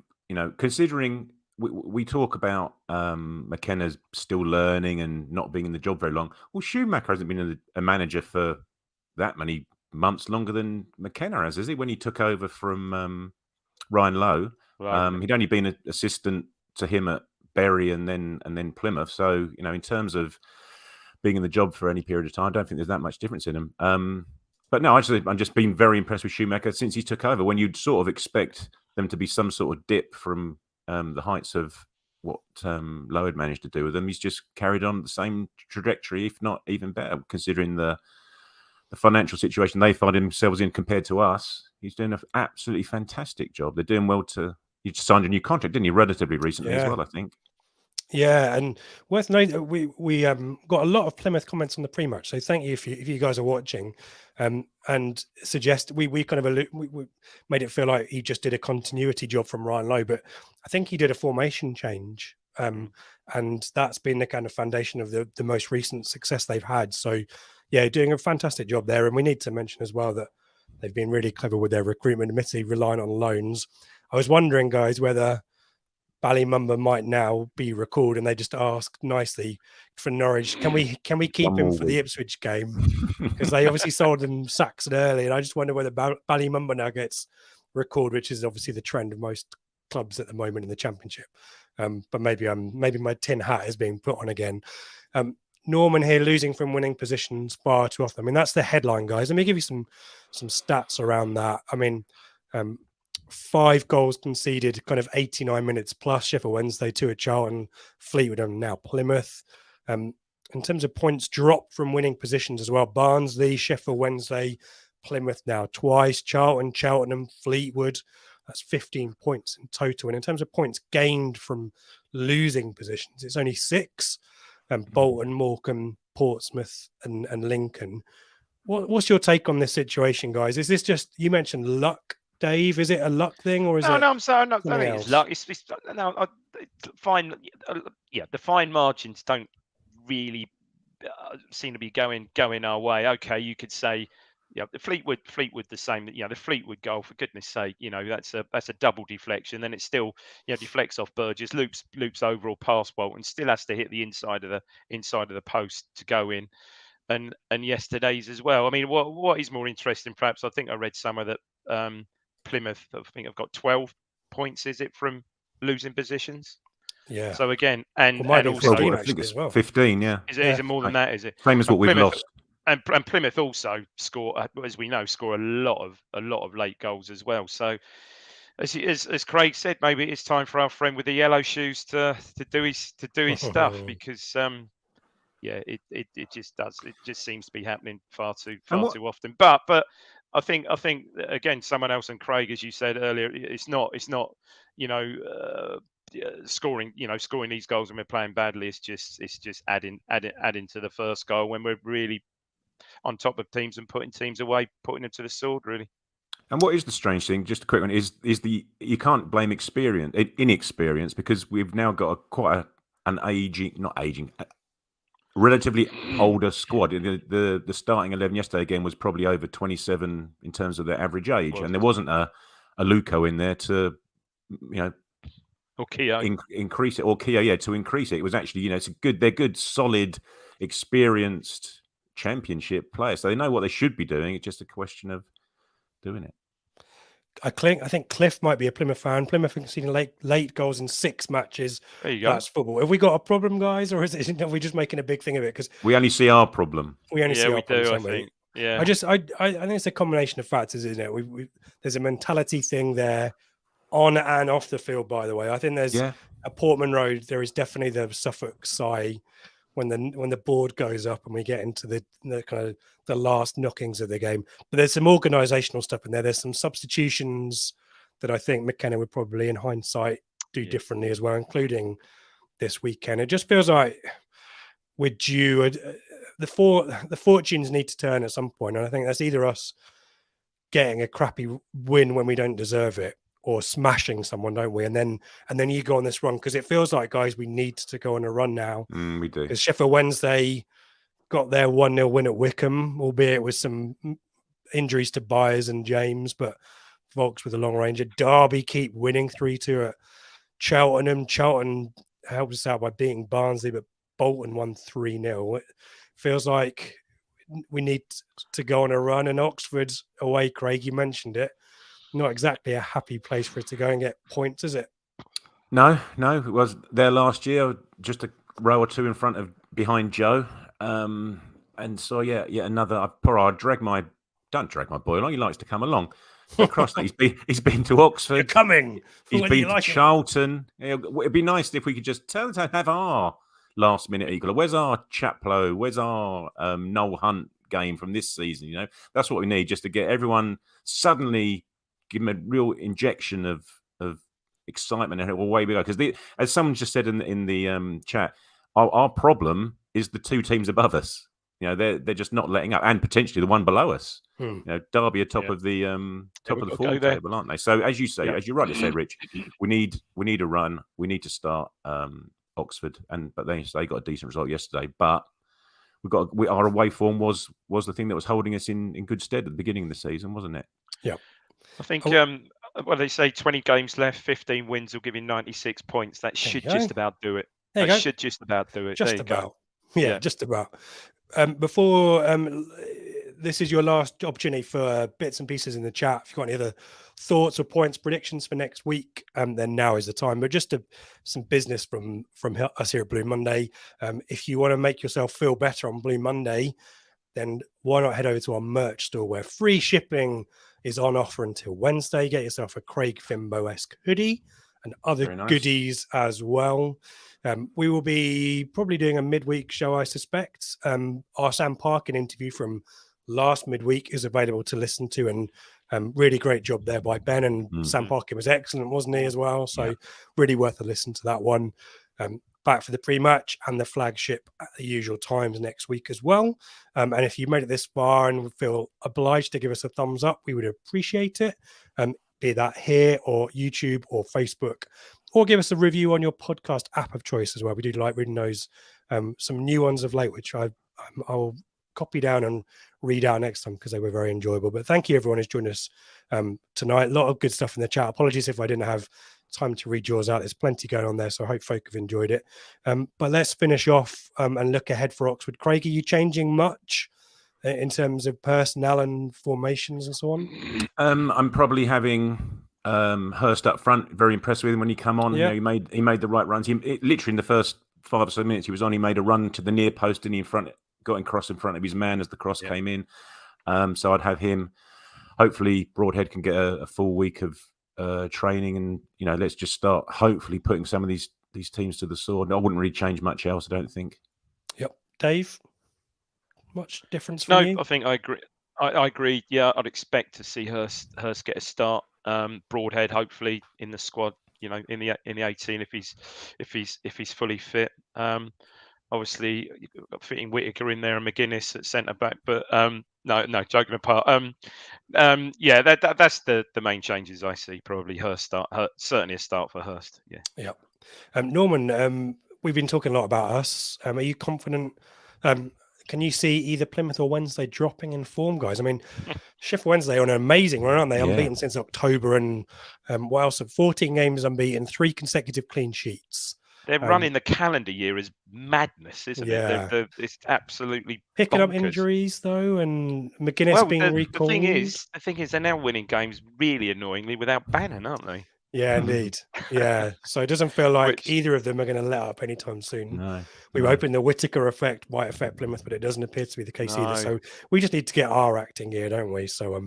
S2: Considering we talk about McKenna's still learning and not being in the job very long. Well, Schumacher hasn't been a manager for that many months longer than McKenna has he? When he took over from Ryan Lowe. He'd only been an assistant to him at Bury and then Plymouth. So, in terms of being in the job for any period of time, I don't think there's that much difference in him. But no, I'm just been very impressed with Schumacher since he took over. When you'd sort of expect them to be some sort of dip from the heights of what Lowe had managed to do with them, he's just carried on the same trajectory, if not even better, considering the financial situation they find themselves in compared to us. He's doing an absolutely fantastic job. They're doing well you just signed a new contract, didn't you? Relatively recently as well, I think.
S1: Yeah, and worth noting, we got a lot of Plymouth comments on the pre-match. So thank you if you guys are watching, and suggest we kind of we made it feel like he just did a continuity job from Ryan Lowe, but I think he did a formation change, and that's been the kind of foundation of the most recent success they've had. So yeah, doing a fantastic job there. And we need to mention as well that they've been really clever with their recruitment, admittedly relying on loans. I was wondering, guys, whether Ballymumba might now be recalled and they just ask nicely for Norwich, can we keep him for the Ipswich game? Because they obviously sold him Saxon early, and I just wonder whether Ballymumba now gets recalled, which is obviously the trend of most clubs at the moment in the Championship. But maybe my tin hat is being put on again. Norman here losing from winning positions far too often. I mean, that's the headline, guys. Let me give you some stats around that. I mean, 5 goals conceded, kind of 89 minutes plus. Sheffield Wednesday, 2 at Charlton, Fleetwood, and now Plymouth. In terms of points dropped from winning positions as well, Barnsley, Sheffield Wednesday, Plymouth now twice, Charlton, Cheltenham, Fleetwood. That's 15 points in total. And in terms of points gained from losing positions, it's only 6. Bolton, Morecambe, Portsmouth, and Lincoln. What's your take on this situation, guys? Is this just, you mentioned luck, Dave? Is it a luck thing, or is it?
S3: No, I'm sorry. I don't think it's luck. The fine margins don't really seem to be going our way. Okay, you could say, the Fleetwood the same. The Fleetwood goal, for goodness sake, that's a double deflection. Then it still, deflects off Burgess, loops over or past Bolton, still has to hit the inside of the post to go in. And yesterday's as well. I mean, what is more interesting, perhaps? I think I read somewhere that Plymouth, I think, have got 12 points. Is it from losing positions?
S1: Yeah.
S3: So again, and
S2: also 15, I think it's 15. Yeah.
S3: Is it more than that? Is it
S2: same as what we've lost?
S3: And Plymouth also score, as we know, a lot of late goals as well. So, as Craig said, maybe it's time for our friend with the yellow shoes to do his stuff, because it just seems to be happening far too often. But I think again, someone else, and Craig, as you said earlier, it's not scoring these goals when we're playing badly. It's just adding to the first goal when we're really on top of teams and putting teams away, putting them to the sword, really.
S2: And what is the strange thing? Just a quick one is you can't blame inexperience, because we've now got an relatively older squad. The starting 11 yesterday again was probably over 27 in terms of their average age, and there wasn't a Luco in there to
S3: or Keo
S2: increase it, or Keo to increase it. It was actually they're good, solid, experienced championship players, so they know what they should be doing. It's just a question of doing it.
S1: I think Cliff might be a Plymouth fan. Plymouth have seen late goals in 6 matches.
S3: There you go.
S1: That's football. Have we got a problem, guys, or are we just making a big thing of it? Because
S2: we only see our problem.
S1: We only see our problem.
S3: I think. Yeah.
S1: I think it's a combination of factors, isn't it? There's a mentality thing there, on and off the field. By the way, I think there's a Portman Road. There is definitely the Suffolk sigh when the board goes up and we get into the kind of the last knockings of the game. But there's some organisational stuff in there. There's some substitutions that I think McKenna would probably, in hindsight, do differently as well, including this weekend. It just feels like we're due. The fortunes need to turn at some point, and I think that's either us getting a crappy win when we don't deserve it, or smashing someone, don't we? And then you go on this run, because it feels like, guys, we need to go on a run now.
S2: We do.
S1: Because Sheffield Wednesday got their 1-0 win at Wickham, albeit with some injuries to Byers and James, but Volks with a long range. Derby keep winning 3-2 at Cheltenham. Charlton helped us out by beating Barnsley, but Bolton won 3-0. It feels like we need to go on a run. And Oxford's away, Craig, you mentioned it. Not exactly a happy place for it to go and get points, is it?
S2: No. It was there last year, just a row or two behind Joe. And so another. Don't drag my boy along. He likes to come along. Across that, he's been to Oxford.
S1: You're coming.
S2: He's been to Charlton. It'd be nice if we could just tell them to have our last minute equal. Where's our Chaplow? Where's our Noel Hunt game from this season? That's what we need, just to get everyone suddenly, give them a real injection of excitement and away we go. Because as someone just said in the chat, our problem is the 2 teams above us. They're just not letting up, and potentially the one below us. Derby are top of the form table, aren't they? So as you say, as you rightly say, Rich, we need a run. We need to start Oxford, but they got a decent result yesterday. But our away form was the thing that was holding us in good stead at the beginning of the season, wasn't it?
S1: Yeah.
S3: I think they say 20 games left, 15 wins will give you 96 points. That should just about do it. Should just about do it.
S1: Just about. Yeah, just about. Before this is your last opportunity for bits and pieces in the chat. If you've got any other thoughts or points, predictions for next week, then now is the time. But just some business from us here at Blue Monday. If you want to make yourself feel better on Blue Monday, then why not head over to our merch store, where free shipping is on offer until Wednesday. Get yourself a Craig Fimbo-esque hoodie and other goodies as well. We will be probably doing a midweek show, I suspect. Our Sam Parkin interview from last midweek is available to listen to, and really great job there by Ben. And Sam Parkin was excellent, wasn't he, as well? So really worth a listen to that one. Back for the pre-match and the flagship at the usual times next week as well. And if you made it this far and feel obliged to give us a thumbs up, we would appreciate it. Be that here or YouTube or Facebook, or give us a review on your podcast app of choice as well. We do like reading those. Some new ones of late, which I'll copy down and read out next time because they were very enjoyable. But thank you, everyone who's joined us tonight. A lot of good stuff in the chat. Apologies if I didn't have time to read yours out. There's plenty going on there, so I hope folk have enjoyed it. But let's finish off and look ahead for Oxford. Craig, are you changing much in terms of personnel and formations and so on?
S2: I'm probably having Hurst up front. Very impressed with him when he come on.
S1: Yeah.
S2: He made the right runs. Literally in the first 5 or so minutes he was on, he made a run to the near post and he got in cross in front of his man as the cross came in. So I'd have him. Hopefully Broadhead can get a full week of training, and let's just start hopefully putting some of these teams to the sword. I wouldn't really change much else, I don't think.
S1: Yep. Dave, much difference from you?
S3: I think I agree. I agree. Yeah, I'd expect to see Hurst get a start. Broadhead hopefully in the squad in the 18 if he's fully fit. Obviously, fitting Whittaker in there and McGuinness at centre back, but no, joking apart. Yeah, that's the main changes I see. Probably Hurst certainly a start for Hurst. Yeah.
S1: Yep. Norman, we've been talking a lot about us. Are you confident? Can you see either Plymouth or Wednesday dropping in form, guys? I mean, Sheffield Wednesday on an amazing run, aren't they? Unbeaten since October, and what else? 14 games unbeaten, 3 consecutive clean sheets.
S3: They're running the calendar year is madness, isn't it? It's absolutely
S1: picking
S3: bonkers.
S1: Up injuries though, and McGuinness being recalled.
S3: The thing is, they're now winning games really annoyingly without Bannon, aren't they?
S1: Yeah, indeed. Yeah, so it doesn't feel like either of them are going to let up anytime soon.
S2: No,
S1: we were hoping the Whittaker effect might affect Plymouth, but it doesn't appear to be the case either. So we just need to get our acting here, don't we? So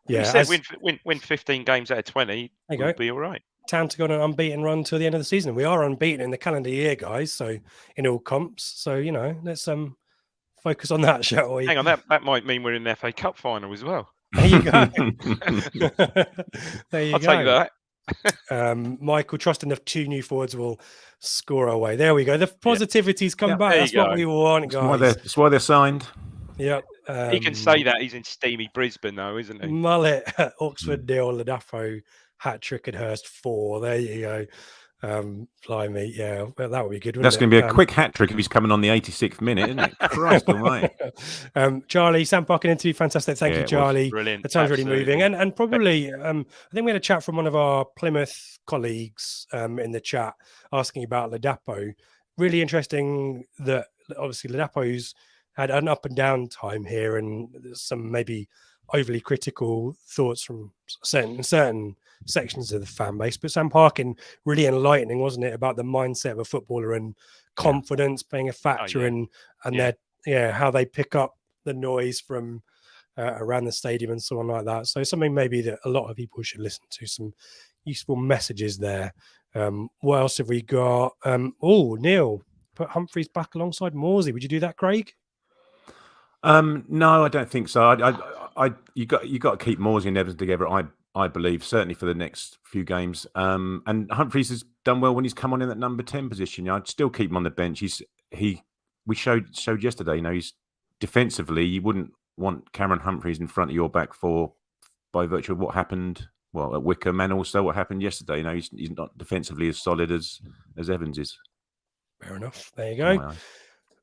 S3: you said win 15 games out of 20, we'll be all right.
S1: Town to go on an unbeaten run till the end of the season. We are unbeaten in the calendar year, guys. So in all comps. So let's focus on that, shall we?
S3: Hang on, that might mean we're in the FA Cup final as well.
S1: There you go.
S3: I'll take that.
S1: Michael, trust enough 2 new forwards will score away. There we go. The positivity's come back. That's what we want, guys.
S2: That's why they're signed.
S1: Yep.
S3: He can say that he's in steamy Brisbane, though, isn't he?
S1: Mullet, Oxford nil, Ladapo hat trick at Hurst 4. There you go. Blimey, yeah, well, that would be good.
S2: That's going to be a quick hat trick if he's coming on the 86th minute, isn't it? Christ almighty.
S1: Charlie, Sam Parkin interview, fantastic. Thank you, Charlie.
S3: Brilliant.
S1: The time's really moving, and probably, I think we had a chat from one of our Plymouth colleagues in the chat asking about Ladapo. Really interesting that obviously Ladapo's had an up and down time here, and some maybe overly critical thoughts from certain sections of the fan base, but Sam Parkin really enlightening, wasn't it, about the mindset of a footballer and confidence being a factor and their how they pick up the noise from around the stadium and so on like that. So something maybe that a lot of people should listen to, some useful messages there. What else have we got? Neil, put Humphreys back alongside Morsey. Would you do that, Craig?
S2: No, I don't think so. You got to keep Morsey and Evans together. I believe, certainly for the next few games. And Humphreys has done well when he's come on in that number 10 position. I'd still keep him on the bench. We showed yesterday. He's defensively. You wouldn't want Cameron Humphreys in front of your back four by virtue of what happened. Well, at Wickham and also what happened yesterday. He's not defensively as solid as Evans is.
S1: Fair enough. There you go.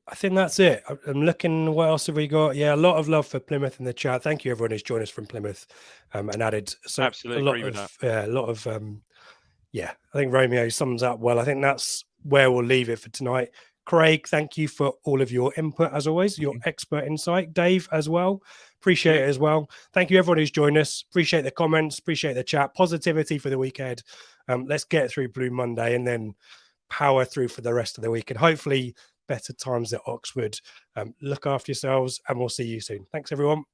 S1: I think that's it. I'm looking, what else have we got? Yeah, a lot of love for Plymouth in the chat. Thank you, everyone who's joined us from Plymouth and added
S3: absolutely
S1: a lot of I think Romeo sums up well. I think that's where we'll leave it for tonight. Craig, thank you for all of your input, as always, your expert insight. Dave, as well. Appreciate it as well. Thank you, everyone who's joined us. Appreciate the comments, appreciate the chat. Positivity for the weekend. Let's get through Blue Monday and then power through for the rest of the week. And hopefully better times at Oxford. Look after yourselves and we'll see you soon. Thanks, everyone.